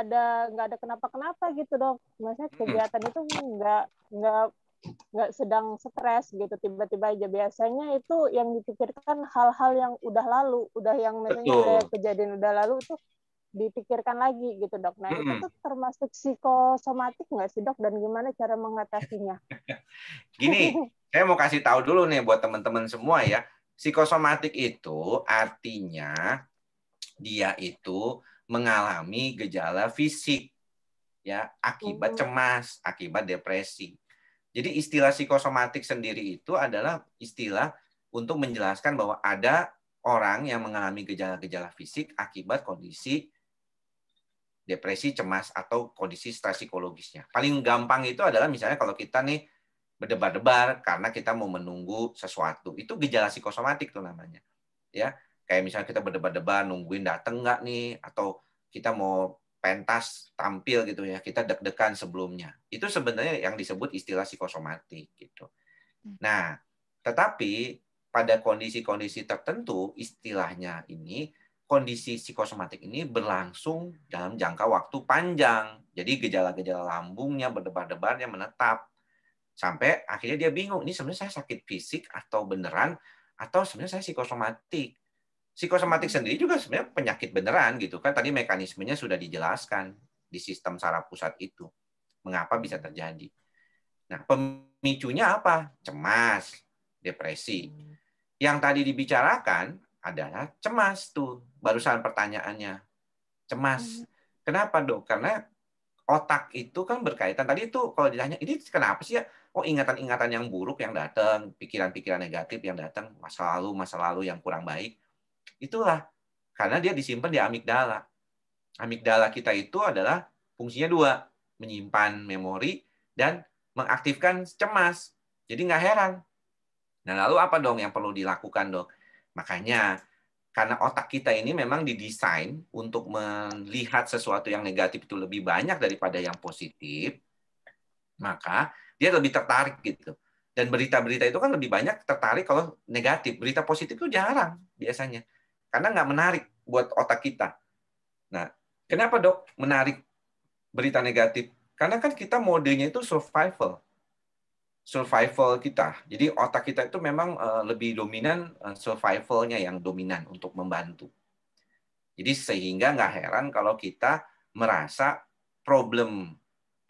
ada kenapa-kenapa gitu, Dok. Maksudnya kegiatan itu nggak sedang stres gitu, tiba-tiba aja. Biasanya itu yang dipikirkan hal-hal yang udah lalu, yang misalnya kejadian udah lalu itu dipikirkan lagi gitu, Dok. Nah, itu tuh termasuk psikosomatik nggak sih, Dok? Dan gimana cara mengatasinya? Gini, saya mau kasih tahu dulu nih buat teman-teman semua ya. Psikosomatik itu artinya dia itu mengalami gejala fisik ya akibat cemas, akibat depresi. Jadi istilah psikosomatik sendiri itu adalah istilah untuk menjelaskan bahwa ada orang yang mengalami gejala-gejala fisik akibat kondisi depresi, cemas, atau kondisi stres psikologisnya. Paling gampang itu adalah misalnya kalau kita nih berdebar-debar karena kita mau menunggu sesuatu. Itu gejala psikosomatik tuh namanya. Ya, kayak misalnya kita berdebar-debar nungguin dateng nggak nih, atau kita mau pentas tampil gitu ya, kita deg-degan sebelumnya. Itu sebenarnya yang disebut istilah psikosomatik gitu. Nah, tetapi pada kondisi-kondisi tertentu istilahnya ini kondisi psikosomatik ini berlangsung dalam jangka waktu panjang. Jadi gejala-gejala lambungnya, berdebar-debarnya menetap. Sampai akhirnya dia bingung, ini sebenarnya saya sakit fisik atau beneran, atau sebenarnya saya psikosomatik. Psikosomatik sendiri juga sebenarnya penyakit beneran gitu kan. Tadi mekanismenya sudah dijelaskan di sistem saraf pusat itu. Mengapa bisa terjadi. Nah, pemicunya apa? Cemas, depresi. Yang tadi dibicarakan adalah cemas tuh. Barusan pertanyaannya. Cemas. Kenapa, Dok? Karena otak itu kan berkaitan. Tadi itu kalau ditanya, ini kenapa sih ya? Oh, ingatan-ingatan yang buruk yang datang, pikiran-pikiran negatif yang datang, masa lalu yang kurang baik. Itulah karena dia disimpan di amigdala. Amigdala kita itu adalah fungsinya dua, menyimpan memori dan mengaktifkan cemas. Jadi nggak heran. Nah, lalu apa dong yang perlu dilakukan, Dok? Makanya karena otak kita ini memang didesain untuk melihat sesuatu yang negatif itu lebih banyak daripada yang positif, maka dia lebih tertarik gitu. Dan berita-berita itu kan lebih banyak tertarik kalau negatif. Berita positif itu jarang biasanya. Karena nggak menarik buat otak kita. Nah, kenapa, Dok, menarik berita negatif? Karena kan kita modenya itu survival kita. Jadi otak kita itu memang lebih dominan, survivalnya yang dominan untuk membantu. Jadi sehingga nggak heran kalau kita merasa problem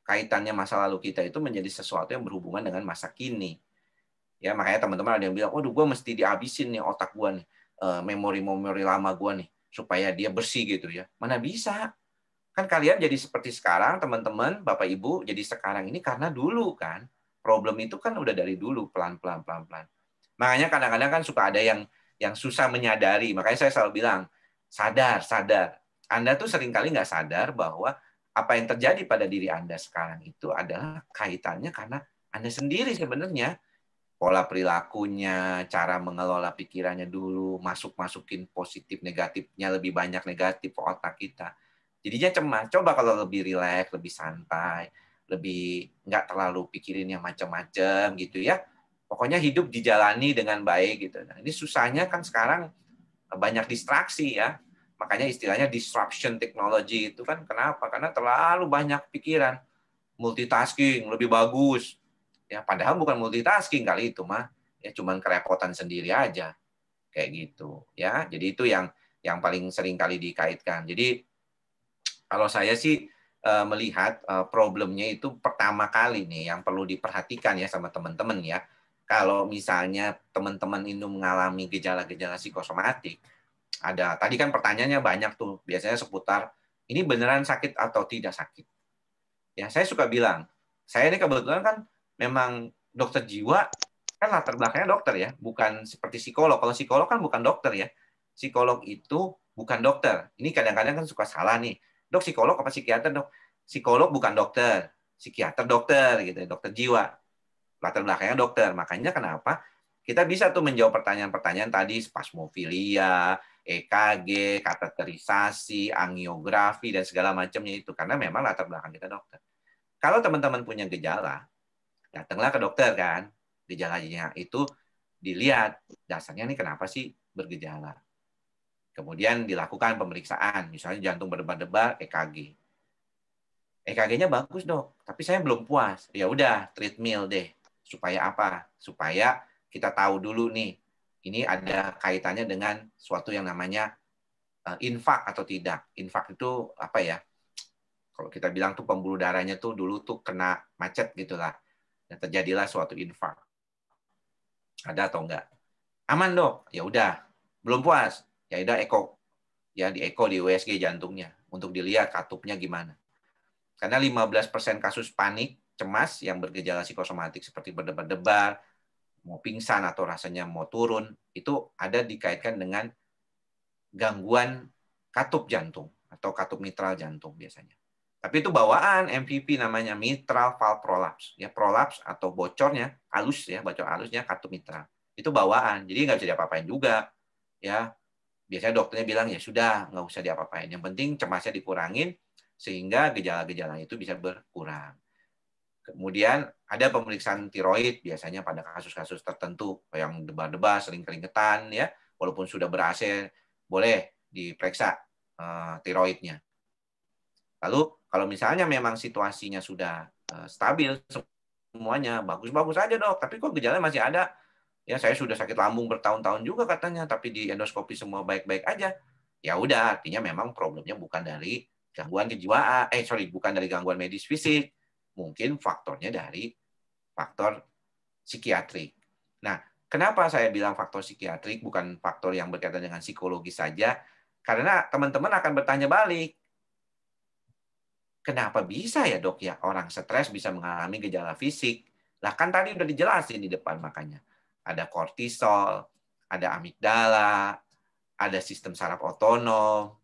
kaitannya masa lalu kita itu menjadi sesuatu yang berhubungan dengan masa kini. Ya, makanya teman-teman ada yang bilang, waduh, gue mesti dihabisin nih otak gue nih. Memori-memori lama gue nih supaya dia bersih gitu ya. Mana bisa? Kan kalian jadi seperti sekarang, teman-teman, Bapak Ibu, jadi sekarang ini karena dulu kan. Problem itu kan udah dari dulu, pelan-pelan. Makanya kadang-kadang kan suka ada yang susah menyadari. Makanya saya selalu bilang, sadar. Anda tuh seringkali nggak sadar bahwa apa yang terjadi pada diri Anda sekarang itu adalah kaitannya karena Anda sendiri sebenarnya. Pola perilakunya, cara mengelola pikirannya dulu, masukin positif negatifnya lebih banyak negatif ke otak kita. Jadinya cemas. Coba kalau lebih rileks, lebih santai, lebih nggak terlalu pikirin yang macam-macam gitu ya. Pokoknya hidup dijalani dengan baik gitu. Nah, ini susahnya kan sekarang banyak distraksi ya. Makanya istilahnya disruption technology itu kan kenapa? Karena terlalu banyak pikiran. Multitasking lebih bagus. Ya, padahal bukan multitasking kali itu mah. ya cuman kerepotan sendiri aja kayak gitu ya. Jadi itu yang paling sering kali dikaitkan. Jadi kalau saya sih melihat problemnya itu pertama kali nih yang perlu diperhatikan ya sama teman-teman ya. Kalau misalnya teman-teman ini mengalami gejala-gejala psikosomatik, ada tadi kan pertanyaannya banyak tuh, biasanya seputar ini beneran sakit atau tidak sakit. Ya, saya suka bilang, saya ini kebetulan kan memang dokter jiwa, kan latar belakangnya dokter ya, bukan seperti psikolog. Kalau psikolog kan bukan dokter ya. Psikolog itu bukan dokter. Ini kadang-kadang kan suka salah nih. Dok, psikolog apa psikiater, dok? Psikolog bukan dokter, psikiater dokter gitu, dokter jiwa. Latar belakangnya dokter. Makanya kenapa kita bisa tuh menjawab pertanyaan-pertanyaan tadi, spasmofilia, EKG, kateterisasi, angiografi, dan segala macamnya itu. Karena memang latar belakang kita dokter. Kalau teman-teman punya gejala, datanglah ke dokter kan. Gejalanya itu dilihat, dasarnya nih kenapa sih bergejala. Kemudian dilakukan pemeriksaan, misalnya jantung berdebar-debar, EKG. EKG-nya bagus dok, tapi saya belum puas. Ya udah, treadmill deh. Supaya apa? Supaya kita tahu dulu nih, ini ada kaitannya dengan suatu yang namanya infak atau tidak. Infak itu apa ya? Kalau kita bilang tuh pembuluh darahnya tuh dulu tuh kena macet gitulah. Dan terjadilah suatu infak. Ada atau enggak? Aman dok. Ya udah, belum puas. Ya udah eko. Ya di eko di USG jantungnya untuk dilihat katupnya gimana. Karena 15% kasus panik, cemas yang bergejala psikosomatik seperti berdebar-debar, mau pingsan atau rasanya mau turun, itu ada dikaitkan dengan gangguan katup jantung atau katup mitral jantung biasanya. Tapi itu bawaan MVP namanya mitral valve prolapse. Ya, prolapse atau bocornya, halus ya, bocor halusnya katup mitral. Itu bawaan, jadi nggak bisa diapa-apain juga. Ya, biasanya dokternya bilang ya sudah, nggak usah diapa-apain. Yang penting cemasnya dikurangin sehingga gejala-gejala itu bisa berkurang. Kemudian ada pemeriksaan tiroid biasanya pada kasus-kasus tertentu yang debar-debar, sering keringetan ya, walaupun sudah ber-AC boleh diperiksa tiroidnya. Lalu kalau misalnya memang situasinya sudah stabil semuanya, bagus-bagus aja dok, tapi kok gejalanya masih ada? Ya saya sudah sakit lambung bertahun-tahun juga katanya, tapi di endoskopi semua baik-baik aja. Ya udah, artinya memang problemnya bukan dari gangguan kejiwaan, bukan dari gangguan medis fisik, mungkin faktornya dari faktor psikiatrik. Nah, kenapa saya bilang faktor psikiatrik bukan faktor yang berkaitan dengan psikologi saja? Karena teman-teman akan bertanya balik, kenapa bisa ya dok ya orang stres bisa mengalami gejala fisik? Lah kan tadi udah dijelasin di depan makanya. Ada kortisol, ada amigdala, ada sistem saraf otonom,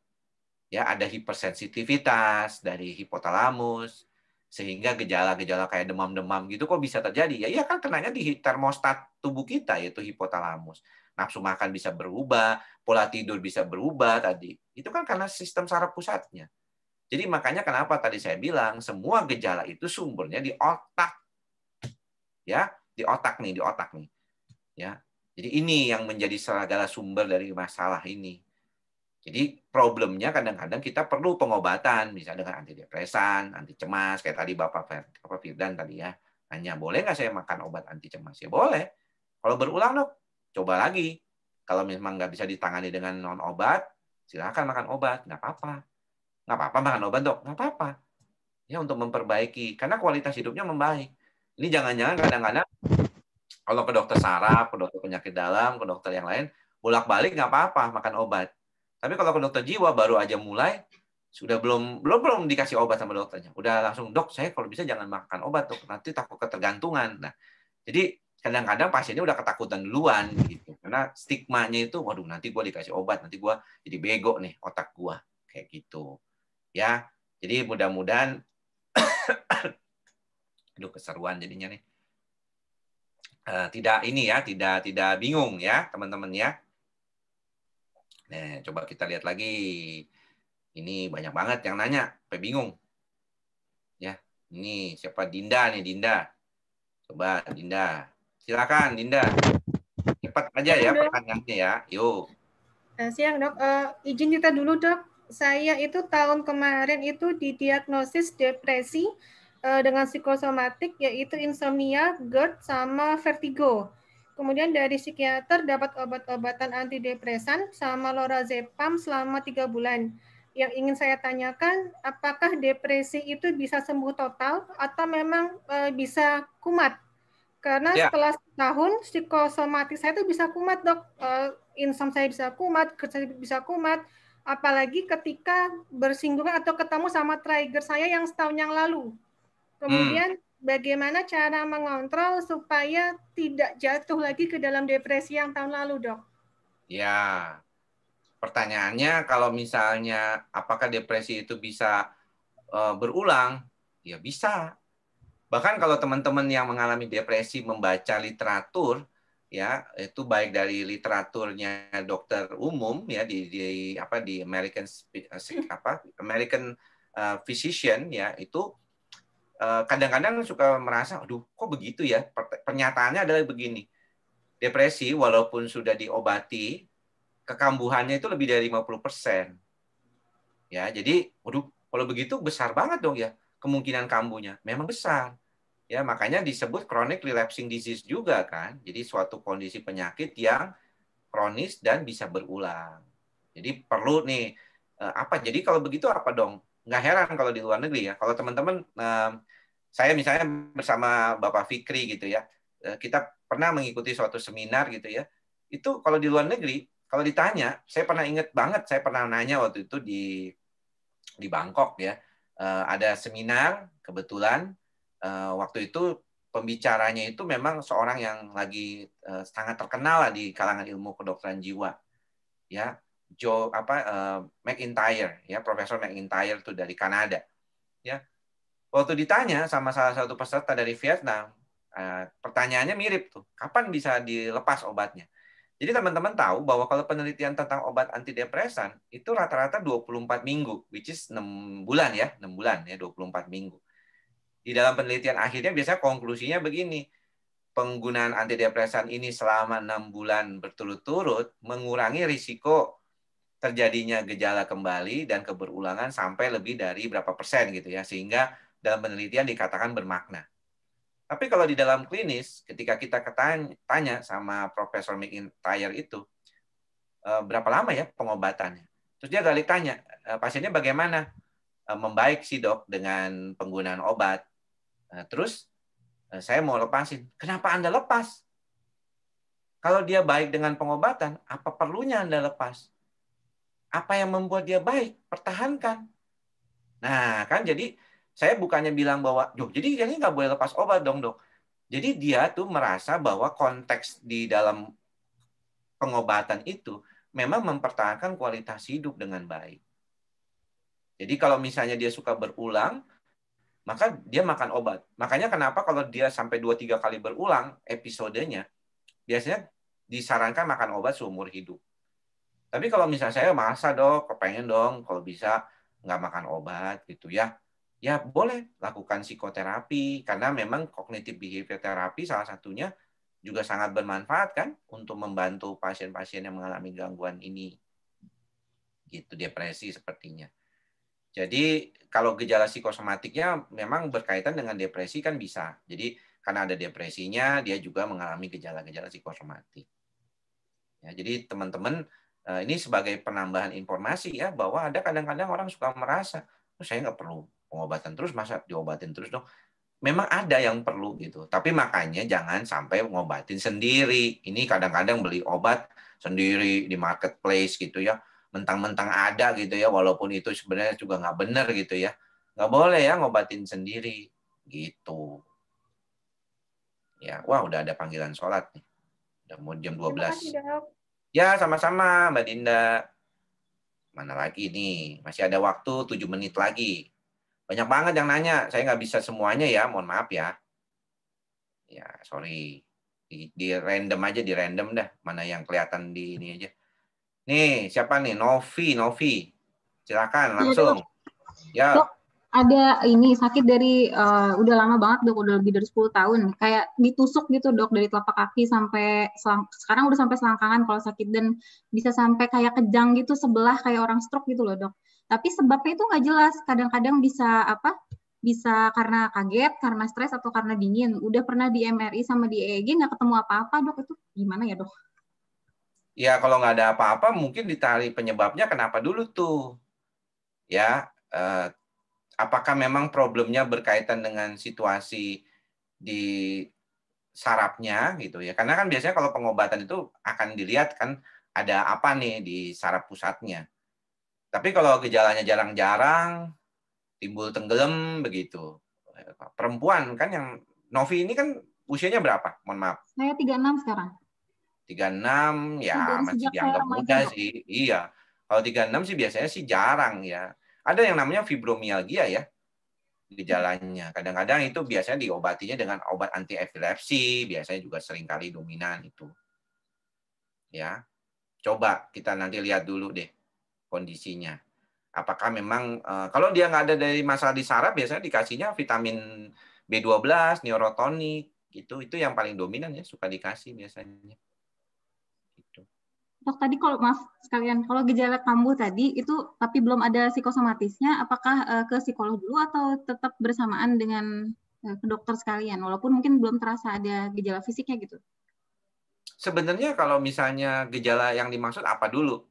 ya ada hipersensitivitas dari hipotalamus, sehingga gejala-gejala kayak demam-demam gitu kok bisa terjadi? Ya iya kan kenanya di termostat tubuh kita yaitu hipotalamus. Nafsu makan bisa berubah, pola tidur bisa berubah tadi. Itu kan karena sistem saraf pusatnya. Jadi makanya kenapa tadi saya bilang semua gejala itu sumbernya di otak. Ya, di otak nih. Ya. Jadi ini yang menjadi segala sumber dari masalah ini. Jadi problemnya kadang-kadang kita perlu pengobatan, misalnya dengan antidepresan, anti cemas, kayak tadi Bapak Firdan tadi ya. Nanya, boleh nggak saya makan obat anti cemas? Ya boleh. Kalau berulang dok, coba lagi. Kalau memang nggak bisa ditangani dengan non obat, silakan makan obat, nggak apa-apa. Nggak apa-apa makan obat dok, nggak apa-apa. Ya untuk memperbaiki, karena kualitas hidupnya membaik. Ini jangan-jangan kadang-kadang kalau ke dokter saraf, ke dokter penyakit dalam, ke dokter yang lain, bolak-balik nggak apa-apa makan obat. Tapi kalau ke dokter jiwa baru aja mulai, sudah belum dikasih obat sama dokternya. Udah langsung, dok saya kalau bisa jangan makan obat dok, nanti takut ketergantungan. Nah, jadi kadang-kadang pasiennya udah ketakutan duluan gitu. Karena stigmanya itu, waduh nanti gue dikasih obat, nanti gue jadi bego nih otak gue. Kayak gitu. Ya, jadi mudah-mudahan aduh keseruan jadinya nih. Tidak bingung ya teman-teman ya. Nah, coba kita lihat lagi. Ini banyak banget yang nanya, sampai bingung. Ya, ini siapa? Dinda nih, Dinda. Coba Dinda. Silakan Dinda. Cepat aja ya pertanyaannya ya. Yuk. Siang dok, izin cerita dulu dok. Saya itu tahun kemarin itu didiagnosis depresi dengan psikosomatik yaitu insomnia, GERD, sama vertigo. Kemudian dari psikiater dapat obat-obatan antidepresan sama lorazepam selama 3 bulan. Yang ingin saya tanyakan, apakah depresi itu bisa sembuh total atau memang bisa kumat? Karena setelah setahun psikosomatis saya itu bisa kumat, Dok. Insomnia saya bisa kumat, kerja bisa kumat. Apalagi ketika bersinggungan atau ketemu sama trigger saya yang setahun yang lalu. Kemudian bagaimana cara mengontrol supaya tidak jatuh lagi ke dalam depresi yang tahun lalu, Dok? Ya, pertanyaannya kalau misalnya apakah depresi itu bisa berulang? Ya bisa. Bahkan kalau teman-teman yang mengalami depresi membaca literatur, ya itu baik dari literaturnya dokter umum ya di American Physician ya itu kadang-kadang suka merasa, aduh kok begitu ya? Pernyataannya adalah begini, depresi walaupun sudah diobati, kekambuhannya itu lebih dari 50%. Ya, jadi, waduh, kalau begitu besar banget dong ya kemungkinan kambuhnya. Memang besar. Ya, makanya disebut chronic relapsing disease juga kan. Jadi suatu kondisi penyakit yang kronis dan bisa berulang. Jadi perlu nih Jadi kalau begitu apa dong? Nggak heran kalau di luar negeri ya. Kalau teman-teman, saya misalnya bersama Bapak Fikri gitu ya, kita pernah mengikuti suatu seminar gitu ya. Itu kalau di luar negeri, kalau ditanya, saya pernah ingat banget, saya pernah nanya waktu itu di Bangkok ya, ada seminar kebetulan waktu itu pembicaranya itu memang seorang yang lagi sangat terkenal lah di kalangan ilmu kedokteran jiwa, ya. McIntyre ya, Profesor McIntyre itu dari Kanada ya. Waktu ditanya sama salah satu peserta dari Vietnam, pertanyaannya mirip tuh, kapan bisa dilepas obatnya. Jadi teman-teman tahu bahwa kalau penelitian tentang obat antidepresan itu rata-rata 24 minggu, which is 6 bulan ya, 6 bulan ya, 24 minggu. Di dalam penelitian akhirnya biasanya konklusinya begini, penggunaan antidepresan ini selama 6 bulan berturut-turut mengurangi risiko terjadinya gejala kembali dan keberulangan sampai lebih dari berapa persen gitu ya, sehingga dalam penelitian dikatakan bermakna. Tapi kalau di dalam klinis, ketika kita tanya sama Profesor McIntyre itu, berapa lama ya pengobatannya? Terus dia balik tanya, pasiennya bagaimana? Membaik sih dok dengan penggunaan obat. Terus saya mau lepasin. Kenapa Anda lepas? Kalau dia baik dengan pengobatan, apa perlunya Anda lepas? Apa yang membuat dia baik? Pertahankan. Nah, kan jadi saya bukannya bilang bahwa, jadi ini nggak boleh lepas obat dong, dok. Jadi dia tuh merasa bahwa konteks di dalam pengobatan itu memang mempertahankan kualitas hidup dengan baik. Jadi kalau misalnya dia suka berulang, maka dia makan obat. Makanya kenapa kalau dia sampai 2-3 kali berulang episodenya, biasanya disarankan makan obat seumur hidup. Tapi kalau misalnya saya masa dok, kepengen dong kalau bisa nggak makan obat gitu ya. Ya boleh lakukan psikoterapi, karena memang cognitive behavior therapy salah satunya juga sangat bermanfaat kan untuk membantu pasien-pasien yang mengalami gangguan ini. Gitu, depresi sepertinya. Jadi kalau gejala psikosomatiknya memang berkaitan dengan depresi kan bisa. Jadi karena ada depresinya, dia juga mengalami gejala-gejala psikosomatik. Ya, jadi teman-teman, ini sebagai penambahan informasi ya, bahwa ada kadang-kadang orang suka merasa, saya nggak perlu pengobatan terus, masa diobatin terus dong. Memang ada yang perlu gitu. Tapi makanya jangan sampai ngobatin sendiri. Ini kadang-kadang beli obat sendiri di marketplace gitu ya. Mentang-mentang ada gitu ya, walaupun itu sebenarnya juga nggak benar gitu ya. Nggak boleh ya ngobatin sendiri gitu. Ya, wah udah ada panggilan sholat nih. Udah mau jam 12. Terima kasih, dok. Ya, sama-sama Mbak Dinda. Mana lagi nih? Masih ada waktu 7 menit lagi. Banyak banget yang nanya. Saya nggak bisa semuanya ya, mohon maaf ya. Ya, sorry. Di random aja, di random dah. Mana yang kelihatan di ini aja. Nih, siapa nih? Novi. Silakan langsung. Ya. Dok, ada ini sakit dari udah lama banget dok, udah lebih dari 10 tahun. Kayak ditusuk gitu dok, dari telapak kaki sampai sekarang udah sampai selangkangan kalau sakit, dan bisa sampai kayak kejang gitu sebelah kayak orang stroke gitu loh dok. Tapi sebabnya itu nggak jelas. Kadang-kadang bisa karena kaget, karena stres, atau karena dingin. Udah pernah di MRI sama di EEG nggak ketemu apa-apa dok. Itu gimana ya dok? Ya kalau nggak ada apa-apa mungkin dicari penyebabnya kenapa dulu tuh. Ya, apakah memang problemnya berkaitan dengan situasi di sarafnya gitu ya. Karena kan biasanya kalau pengobatan itu akan dilihat kan ada apa nih di saraf pusatnya. Tapi kalau gejalanya jarang-jarang, timbul tenggelam begitu. Perempuan kan yang Novi ini kan usianya berapa? Mohon maaf. Saya 36 sekarang. 36 ya Dari masih sejak dianggap saya muda remaja, sih. Iya. Kalau 36 sih biasanya sih jarang ya. Ada yang namanya fibromialgia ya gejalanya. Kadang-kadang itu biasanya diobatinya dengan obat anti epilepsi, biasanya juga seringkali dominan itu. Ya. Coba kita nanti lihat dulu deh kondisinya. Apakah memang kalau dia nggak ada dari masalah di saraf biasanya dikasihnya vitamin B12, neurotonik gitu. Itu yang paling dominan ya suka dikasih biasanya. Gitu. Dok, tadi kalau maaf sekalian, kalau gejala kambuh tadi itu tapi belum ada psikosomatisnya, apakah ke psikolog dulu atau tetap bersamaan dengan ke dokter sekalian, walaupun mungkin belum terasa ada gejala fisiknya gitu? Sebenarnya kalau misalnya gejala yang dimaksud apa dulu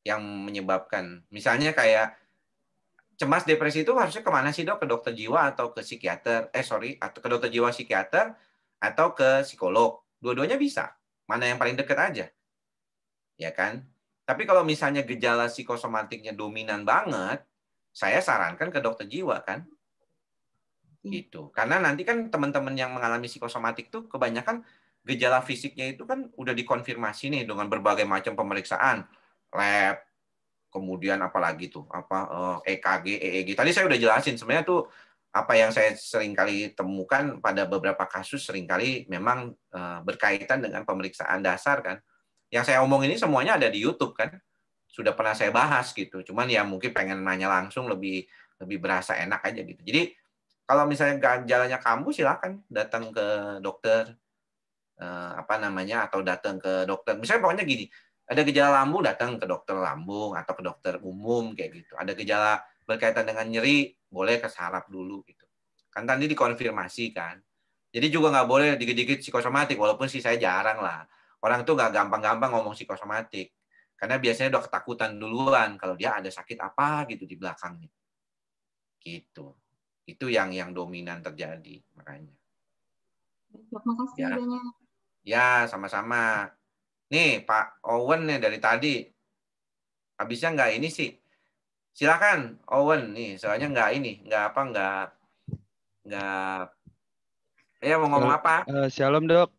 yang menyebabkan? Misalnya kayak cemas depresi itu harusnya kemana sih dok? Ke dokter jiwa atau ke psikiater? Atau ke dokter jiwa psikiater atau ke psikolog? Dua-duanya bisa. Mana yang paling dekat aja? Ya kan? Tapi kalau misalnya gejala psikosomatiknya dominan banget, saya sarankan ke dokter jiwa kan? Gitu. Karena nanti kan teman-teman yang mengalami psikosomatik tuh kebanyakan gejala fisiknya itu kan udah dikonfirmasi nih dengan berbagai macam pemeriksaan, lab, kemudian apalagi tuh EKG, EEG. Tadi saya udah jelasin sebenarnya tuh apa yang saya seringkali temukan pada beberapa kasus seringkali memang berkaitan dengan pemeriksaan dasar kan. Yang saya omong ini semuanya ada di YouTube kan. Sudah pernah saya bahas gitu. Cuman ya mungkin pengen nanya langsung lebih berasa enak aja gitu. Jadi kalau misalnya gejalanya kambuh silakan datang ke dokter atau datang ke dokter. Misalnya pokoknya gini, ada gejala lambung datang ke dokter lambung atau ke dokter umum kayak gitu. Ada gejala berkaitan dengan nyeri, boleh ke saraf dulu gitu. Kan tadi dikonfirmasi kan. Jadi juga nggak boleh dikit-dikit psikosomatik, walaupun sih saya jarang lah. Orang tuh nggak gampang-gampang ngomong psikosomatik. Karena biasanya udah ketakutan duluan kalau dia ada sakit apa gitu di belakangnya. Gitu. Itu yang dominan terjadi makanya. Terima kasih banyak. Ya, sama-sama. Nih, Pak Owen nih dari tadi. Habisnya nggak ini sih. Silakan, Owen nih. Soalnya nggak mau ngomong apa? Shalom, Dok.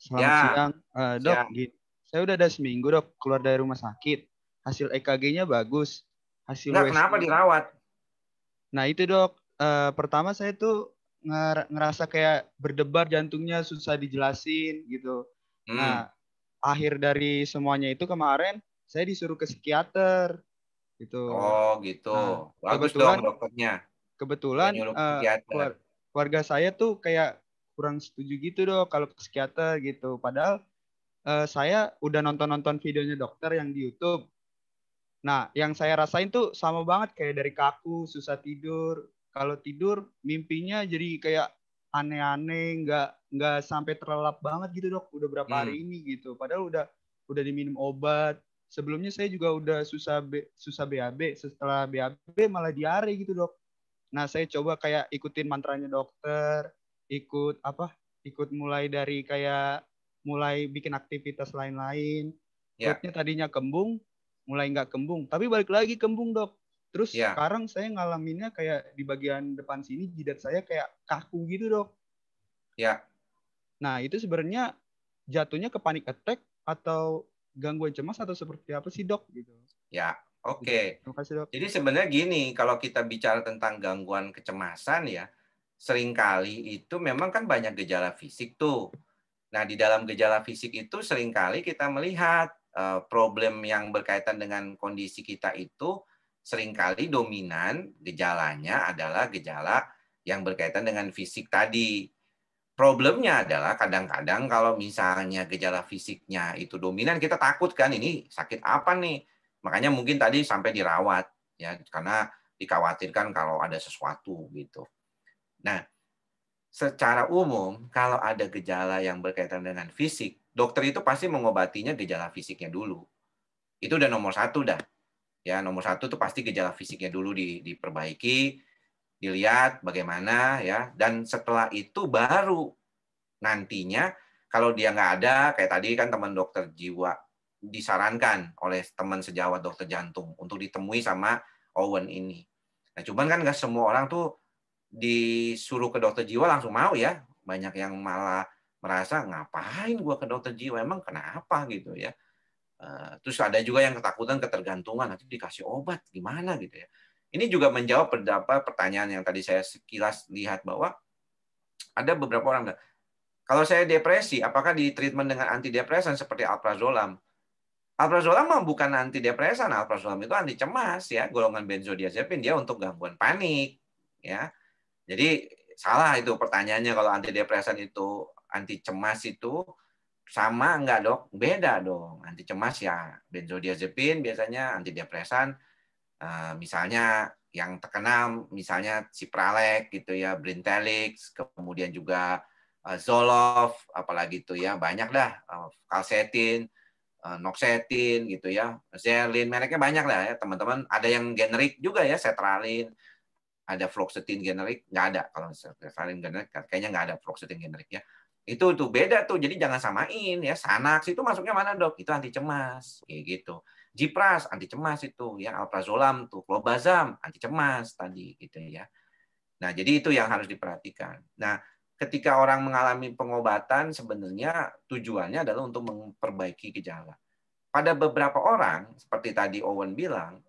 Selamat siang. Dok, siang. Saya udah ada seminggu, Dok, keluar dari rumah sakit. Hasil EKG-nya bagus. Kenapa dirawat? Nah, itu, Dok. Pertama saya tuh ngerasa kayak berdebar jantungnya, susah dijelasin gitu. Nah, akhir dari semuanya itu kemarin saya disuruh ke psikiater gitu. Oh gitu. Nah, bagus dong dokternya. Kebetulan keluarga saya tuh kayak kurang setuju gitu dok kalau ke psikiater gitu. Padahal saya udah nonton videonya dokter yang di YouTube. Nah, yang saya rasain tuh sama banget kayak dari kaku, susah tidur. Kalau tidur mimpinya jadi kayak aneh-aneh, nggak sampai terlelap banget gitu dok. Udah berapa hari ini gitu. Padahal udah diminum obat. Sebelumnya saya juga udah susah BAB. Setelah BAB malah diare gitu dok. Nah saya coba kayak ikutin mantranya dokter, ikut mulai dari kayak mulai bikin aktivitas lain-lain. Perutnya tadinya kembung, mulai nggak kembung. Tapi balik lagi kembung dok. Terus sekarang saya ngalaminnya kayak di bagian depan sini jidat saya kayak kaku gitu dok. Ya. Nah itu sebenarnya jatuhnya ke panic attack atau gangguan cemas atau seperti apa sih dok? Gitu. Ya, oke. Terima kasih dok. Jadi sebenarnya gini, kalau kita bicara tentang gangguan kecemasan ya, seringkali itu memang kan banyak gejala fisik tuh. Nah di dalam gejala fisik itu seringkali kita melihat problem yang berkaitan dengan kondisi kita itu seringkali dominan gejalanya adalah gejala yang berkaitan dengan fisik tadi. Problemnya adalah kadang-kadang kalau misalnya gejala fisiknya itu dominan, kita takut kan ini sakit apa nih. Makanya mungkin tadi sampai dirawat ya karena dikhawatirkan kalau ada sesuatu gitu. Nah, secara umum kalau ada gejala yang berkaitan dengan fisik dokter itu pasti mengobatinya gejala fisiknya dulu. Itu udah nomor satu dah. Ya, nomor satu tuh pasti gejala fisiknya dulu diperbaiki, dilihat bagaimana ya, dan setelah itu baru nantinya kalau dia nggak ada, kayak tadi kan teman dokter jiwa disarankan oleh teman sejawat dokter jantung untuk ditemui sama Owen ini. Nah, cuman kan nggak semua orang tuh disuruh ke dokter jiwa langsung mau ya. Banyak yang malah merasa ngapain gua ke dokter jiwa, emang kenapa gitu ya. Terus ada juga yang ketakutan ketergantungan, nanti dikasih obat gimana gitu ya. Ini juga menjawab beberapa pertanyaan yang tadi saya sekilas lihat bahwa ada beberapa orang, kalau saya depresi, apakah di treatment dengan antidepresan seperti alprazolam? Alprazolam mah bukan antidepresan, alprazolam itu anti cemas ya, golongan benzodiazepin, dia untuk gangguan panik ya. Jadi salah itu pertanyaannya, kalau antidepresan itu anti cemas itu sama enggak dok? Beda dong. Anti cemas ya benzodiazepin biasanya, antidepresan misalnya yang terkenal misalnya Cipralex gitu ya, Brintellix, kemudian juga Zoloft, apalagi itu ya, banyak dah, Calcetin, Noxetin gitu ya, Zerlin, mereknya banyak lah ya teman-teman. Ada yang generik juga ya, Sertralin, ada Fluoxetine generik, nggak ada. Kalau Sertralin generik kayaknya nggak ada Fluoxetine generik ya. Itu tuh beda tuh, jadi jangan samain ya. Xanax itu masuknya mana dok? Itu anti cemas kayak gitu. Jipras anti cemas itu ya, alprazolam tuh, clobazam anti cemas tadi gitu ya. Nah, jadi itu yang harus diperhatikan. Nah, ketika orang mengalami pengobatan sebenarnya tujuannya adalah untuk memperbaiki gejala. Pada beberapa orang seperti tadi Owen bilang,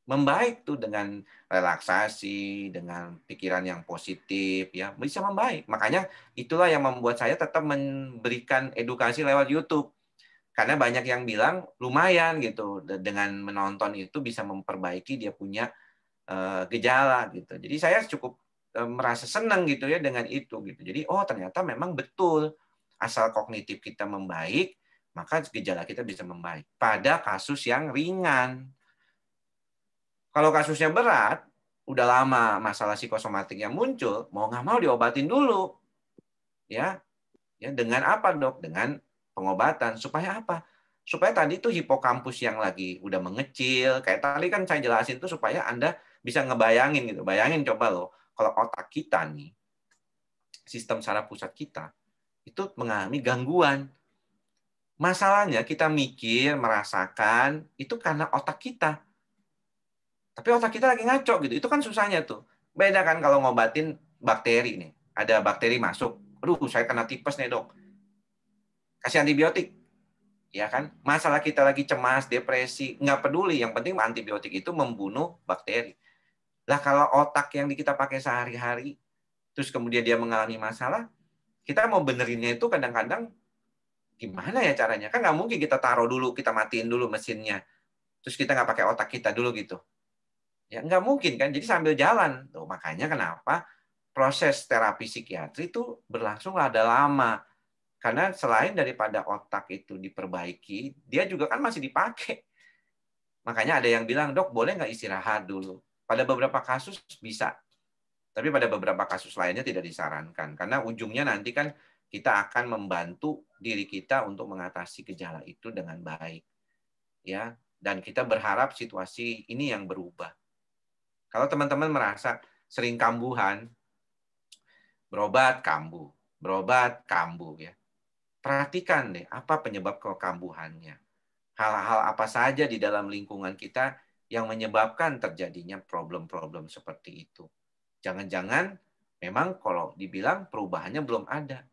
membaik tuh dengan relaksasi, dengan pikiran yang positif ya, bisa membaik. Makanya itulah yang membuat saya tetap memberikan edukasi lewat YouTube. Karena banyak yang bilang lumayan gitu, dengan menonton itu bisa memperbaiki dia punya gejala gitu. Jadi saya cukup merasa senang gitu ya dengan itu gitu. Jadi ternyata memang betul, asal kognitif kita membaik, maka gejala kita bisa membaik pada kasus yang ringan. Kalau kasusnya berat, udah lama masalah psikosomatik yang muncul, mau nggak mau diobatin dulu. Ya dengan apa dok? Dengan pengobatan. Supaya apa? Supaya tadi tuh hipokampus yang lagi udah mengecil, kayak tadi kan saya jelasin tuh supaya Anda bisa ngebayangin gitu. Bayangin coba loh, kalau otak kita nih, sistem saraf pusat kita, itu mengalami gangguan. Masalahnya kita mikir, merasakan, itu karena otak kita. Tapi otak kita lagi ngaco gitu. Itu kan susahnya tuh. Beda kan kalau ngobatin bakteri nih. Ada bakteri masuk. Aduh, saya kena tipes nih dok. Kasih antibiotik. Ya kan? Masalah kita lagi cemas, depresi, nggak peduli. Yang penting antibiotik itu membunuh bakteri. Lah kalau otak yang kita pakai sehari-hari, terus kemudian dia mengalami masalah, kita mau benerinnya itu kadang-kadang gimana ya caranya? Kan nggak mungkin kita taruh dulu, kita matiin dulu mesinnya. Terus kita nggak pakai otak kita dulu gitu. Ya nggak mungkin kan, jadi sambil jalan. Tuh, makanya kenapa proses terapi psikiatri itu berlangsung ada lama. Karena selain daripada otak itu diperbaiki, dia juga kan masih dipakai. Makanya ada yang bilang, dok boleh nggak istirahat dulu? Pada beberapa kasus bisa. Tapi pada beberapa kasus lainnya tidak disarankan. Karena ujungnya nanti kan kita akan membantu diri kita untuk mengatasi gejala itu dengan baik. Ya, dan kita berharap situasi ini yang berubah. Kalau teman-teman merasa sering kambuhan, berobat kambuh, berobat kambuh ya. Perhatikan deh apa penyebab kekambuhannya. Hal-hal apa saja di dalam lingkungan kita yang menyebabkan terjadinya problem-problem seperti itu. Jangan-jangan memang kalau dibilang perubahannya belum ada.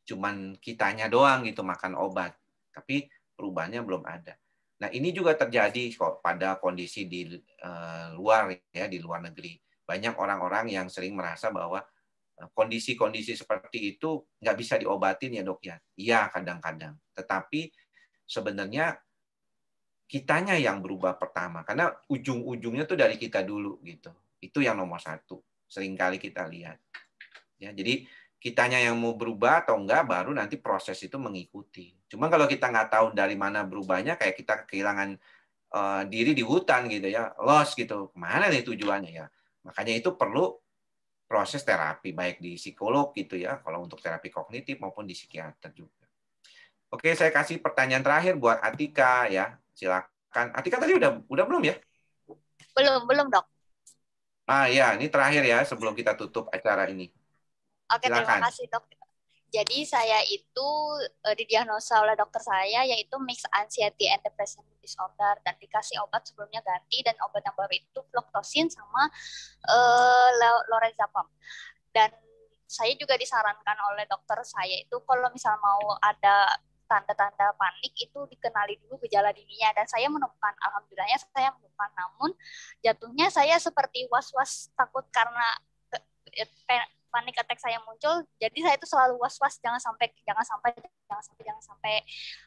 Cuman kitanya doang gitu makan obat, tapi perubahannya belum ada. Nah, ini juga terjadi kok pada kondisi di luar ya, di luar negeri. Banyak orang-orang yang sering merasa bahwa kondisi-kondisi seperti itu nggak bisa diobatin ya dok ya. Iya kadang-kadang. Tetapi sebenarnya kitanya yang berubah pertama. Karena ujung-ujungnya tuh dari kita dulu gitu. Itu yang nomor satu. Seringkali kita lihat. Ya, jadi kitanya yang mau berubah atau enggak, baru nanti proses itu mengikuti. Cuma kalau kita nggak tahu dari mana berubahnya, kayak kita kehilangan diri di hutan gitu ya, lost gitu. Kemana nih tujuannya ya? Makanya itu perlu proses terapi, baik di psikolog gitu ya, kalau untuk terapi kognitif maupun di psikiater juga. Oke, saya kasih pertanyaan terakhir buat Atika ya. Silakan. Atika tadi udah belum ya? Belum dok. Ya, ini terakhir ya sebelum kita tutup acara ini. Oke, terima kasih dok. Jadi saya itu didiagnosa oleh dokter saya yaitu mixed anxiety and depression disorder dan dikasih obat sebelumnya ganti, dan obat yang baru itu fluoxetine sama lorazepam. Dan saya juga disarankan oleh dokter saya itu kalau misal mau ada tanda-tanda panik itu dikenali dulu gejala dininya, dan saya menemukan, alhamdulillahnya saya menemukan, namun jatuhnya saya seperti was-was takut karena panic attack saya muncul, jadi saya itu selalu was-was jangan sampai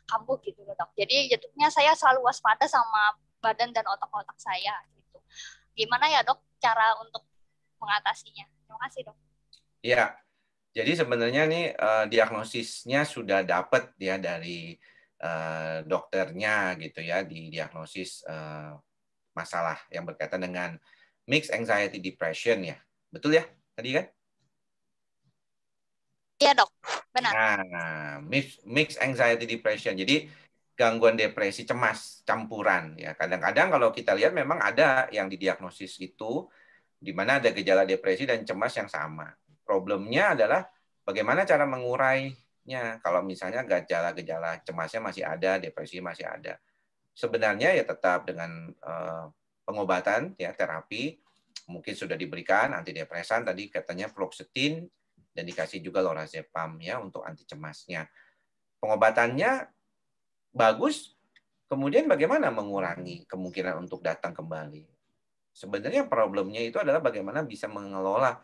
kambuh gitu loh dok. Jadi jatuhnya saya selalu waspada sama badan dan otak-otak saya gitu. Gimana ya dok cara untuk mengatasinya? Terima kasih dok. Iya, jadi sebenarnya nih diagnosisnya sudah dapat ya dari dokternya gitu ya, di diagnosis masalah yang berkaitan dengan mixed anxiety depression ya, betul ya tadi kan? Iya dok, benar. Nah, mixed anxiety depression. Jadi gangguan depresi cemas campuran ya. Kadang-kadang kalau kita lihat memang ada yang didiagnosis itu di mana ada gejala depresi dan cemas yang sama. Problemnya adalah bagaimana cara mengurainya. Kalau misalnya gejala-gejala cemasnya masih ada, depresi masih ada. Sebenarnya ya tetap dengan pengobatan ya, terapi mungkin sudah diberikan antidepresan tadi katanya fluoxetine, dan dikasih juga lorazepam ya untuk anti cemasnya. Pengobatannya bagus, kemudian bagaimana mengurangi kemungkinan untuk datang kembali? Sebenarnya problemnya itu adalah bagaimana bisa mengelola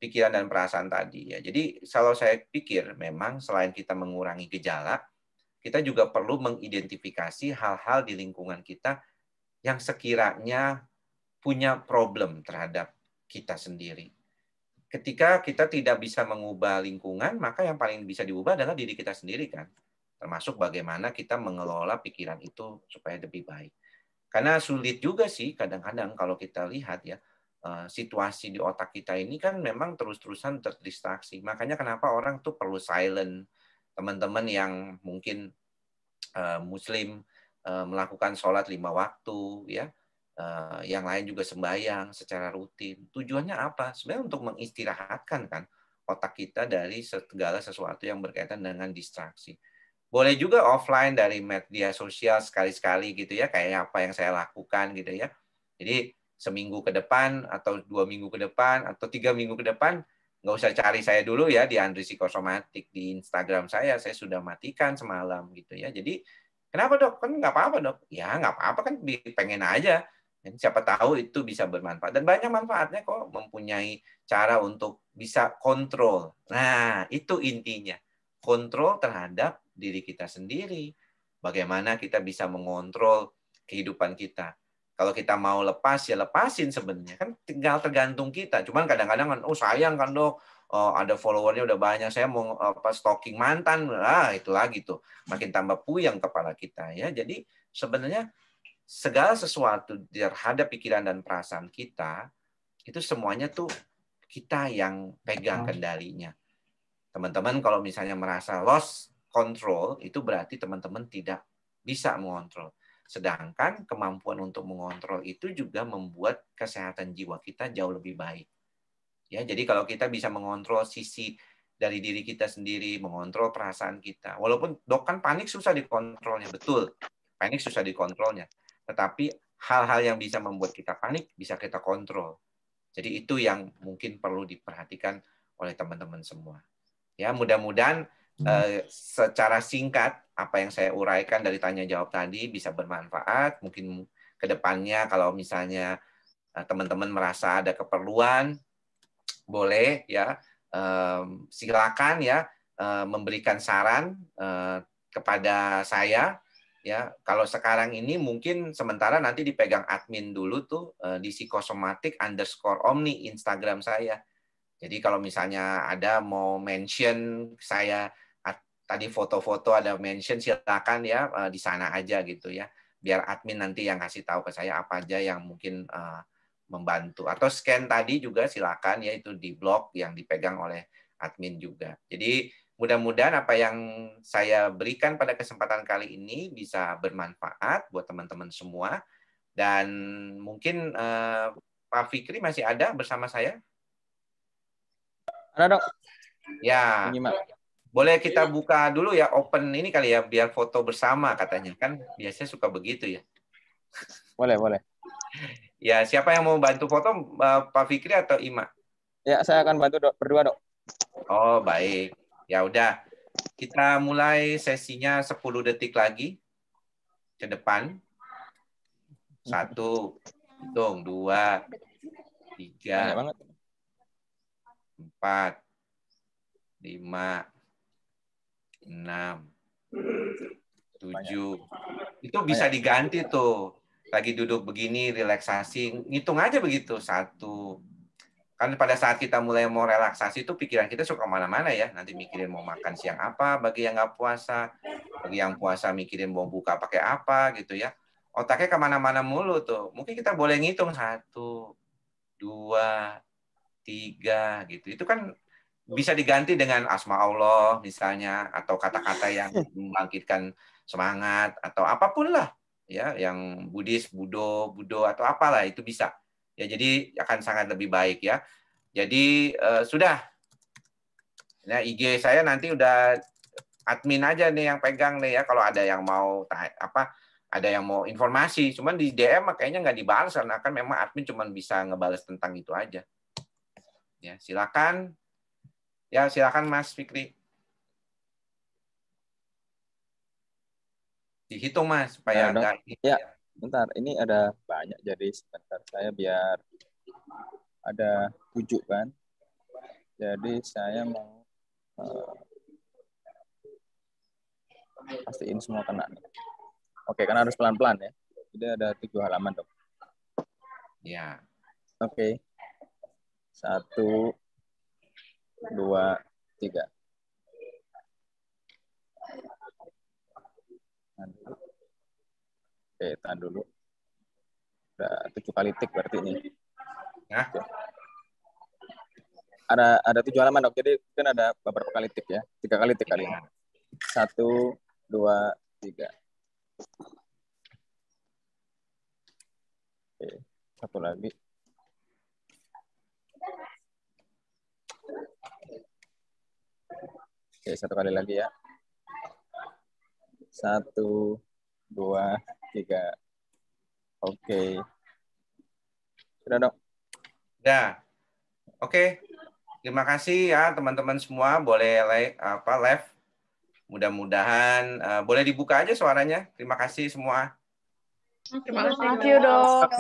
pikiran dan perasaan tadi ya. Jadi kalau saya pikir memang selain kita mengurangi gejala, kita juga perlu mengidentifikasi hal-hal di lingkungan kita yang sekiranya punya problem terhadap kita sendiri. Ketika kita tidak bisa mengubah lingkungan, maka yang paling bisa diubah adalah diri kita sendiri kan. Termasuk bagaimana kita mengelola pikiran itu supaya lebih baik. Karena sulit juga sih kadang-kadang kalau kita lihat ya, situasi di otak kita ini kan memang terus-terusan terdistraksi. Makanya kenapa orang tuh perlu silent. Teman-teman yang mungkin Muslim melakukan sholat 5 waktu ya, yang lain juga sembahyang secara rutin. Tujuannya apa? Sebenarnya untuk mengistirahatkan kan otak kita dari segala sesuatu yang berkaitan dengan distraksi. Boleh juga offline dari media sosial sekali-sekali gitu ya, kayak apa yang saya lakukan gitu ya. Jadi seminggu ke depan atau 2 minggu ke depan atau 3 minggu ke depan nggak usah cari saya dulu ya di Andri Psikosomatik di Instagram saya sudah matikan semalam gitu ya. Jadi kenapa dok? Kan nggak apa-apa dok. Ya nggak apa-apa kan, pengen aja. Siapa tahu itu bisa bermanfaat. Dan banyak manfaatnya kok, mempunyai cara untuk bisa kontrol. Nah, itu intinya. Kontrol terhadap diri kita sendiri. Bagaimana kita bisa mengontrol kehidupan kita. Kalau kita mau lepas, ya lepasin sebenarnya. Kan tinggal tergantung kita. Cuman kadang-kadang kan, sayang kan dok, ada followernya udah banyak, saya mau stalking mantan. Itu lagi tuh. Makin tambah puyeng kepala kita ya. Jadi sebenarnya segala sesuatu terhadap pikiran dan perasaan kita, itu semuanya tuh kita yang pegang kendalinya. Teman-teman kalau misalnya merasa lost control, itu berarti teman-teman tidak bisa mengontrol. Sedangkan kemampuan untuk mengontrol itu juga membuat kesehatan jiwa kita jauh lebih baik. Ya, jadi kalau kita bisa mengontrol sisi dari diri kita sendiri, mengontrol perasaan kita. Walaupun dok kan panik susah dikontrolnya, betul. Panik susah dikontrolnya. Tetapi hal-hal yang bisa membuat kita panik bisa kita kontrol. Jadi itu yang mungkin perlu diperhatikan oleh teman-teman semua. Ya, mudah-mudahan secara singkat apa yang saya uraikan dari tanya jawab tadi bisa bermanfaat. Mungkin ke depannya kalau misalnya teman-teman merasa ada keperluan, boleh ya silakan ya memberikan saran kepada saya. Ya, kalau sekarang ini mungkin sementara nanti dipegang admin dulu tuh di psikosomatik_omni Instagram saya. Jadi kalau misalnya ada mau mention saya tadi foto-foto ada mention, silakan ya di sana aja gitu ya. Biar admin nanti yang kasih tahu ke saya apa aja yang mungkin membantu. Atau scan tadi juga silakan ya, itu di blog yang dipegang oleh admin juga. Jadi mudah-mudahan apa yang saya berikan pada kesempatan kali ini bisa bermanfaat buat teman-teman semua. Dan mungkin Pak Fikri masih ada bersama saya? Ada, Dok. Ya. Boleh kita buka dulu ya, open ini kali ya, biar foto bersama katanya. Kan biasanya suka begitu ya. Boleh, boleh. Ya, siapa yang mau bantu foto, Pak Fikri atau Ima? Ya, saya akan bantu, Dok. Berdua, Dok. Oh, baik. Ya udah. Kita mulai sesinya 10 detik lagi ke depan. 1, hitung, 2, 3, 4, 5, 6, 7. Itu bisa diganti tuh. Lagi duduk begini, relaksasi. Ngitung aja begitu. 1. Kan pada saat kita mulai mau relaksasi itu pikiran kita suka mana-mana ya. Nanti mikirin mau makan siang apa bagi yang nggak puasa. Bagi yang puasa mikirin mau buka pakai apa gitu ya. Otaknya kemana-mana mulu tuh. Mungkin kita boleh ngitung 1, 2, 3 gitu. Itu kan bisa diganti dengan asma Allah misalnya, atau kata-kata yang membangkitkan semangat, atau apapun lah ya, yang Buddhis, Budo atau apalah, itu bisa ya. Jadi akan sangat lebih baik ya. Jadi sudah ya, IG saya nanti udah admin aja nih yang pegang nih ya, kalau ada yang mau ada yang mau informasi. Cuman di DM kayaknya nggak dibalas karena kan memang admin cuma bisa ngebales tentang itu aja ya. Silakan ya, silakan Mas Fikri. Dihitung Mas supaya enggak. Ya, bentar. Ini ada banyak, jadi sebentar saya biar ada 7 kan. Jadi saya mau pastiin semua kena. Oke, karena harus pelan-pelan ya. Jadi ada 7 halaman, Dok. Ya. Oke. 1, 2, 3. Oke, tahan dulu. Udah 7 kali tik berarti ini. Nah. Ada 7 halaman, Dok. Jadi kan ada beberapa kali tik ya. 3 kali tik kali ini. 1, 2, 3. Oke, satu lagi. Oke, 1 kali lagi ya. 1, 2, 3. Oke. Sudah, Dok? Sudah. Oke. Terima kasih ya teman-teman semua. Boleh live. Mudah-mudahan boleh dibuka aja suaranya. Terima kasih semua. Terima kasih, Dok.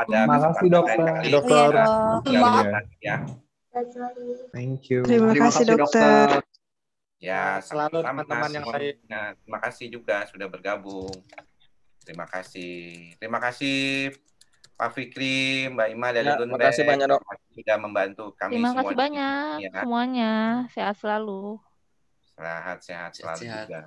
Terima kasih, Dokter. Ya. Thank you. Terima kasih, Dokter. Ya, selalu sama teman-teman yang lain. Terima kasih juga sudah bergabung. Terima kasih. Terima kasih Pak Fikri, Mbak Ima dari Lundek. Terima kasih banyak, Dok. Sudah membantu kami Terima semua. Kasih banyak ya. semuanya. Sehat selalu. Sehat selalu juga.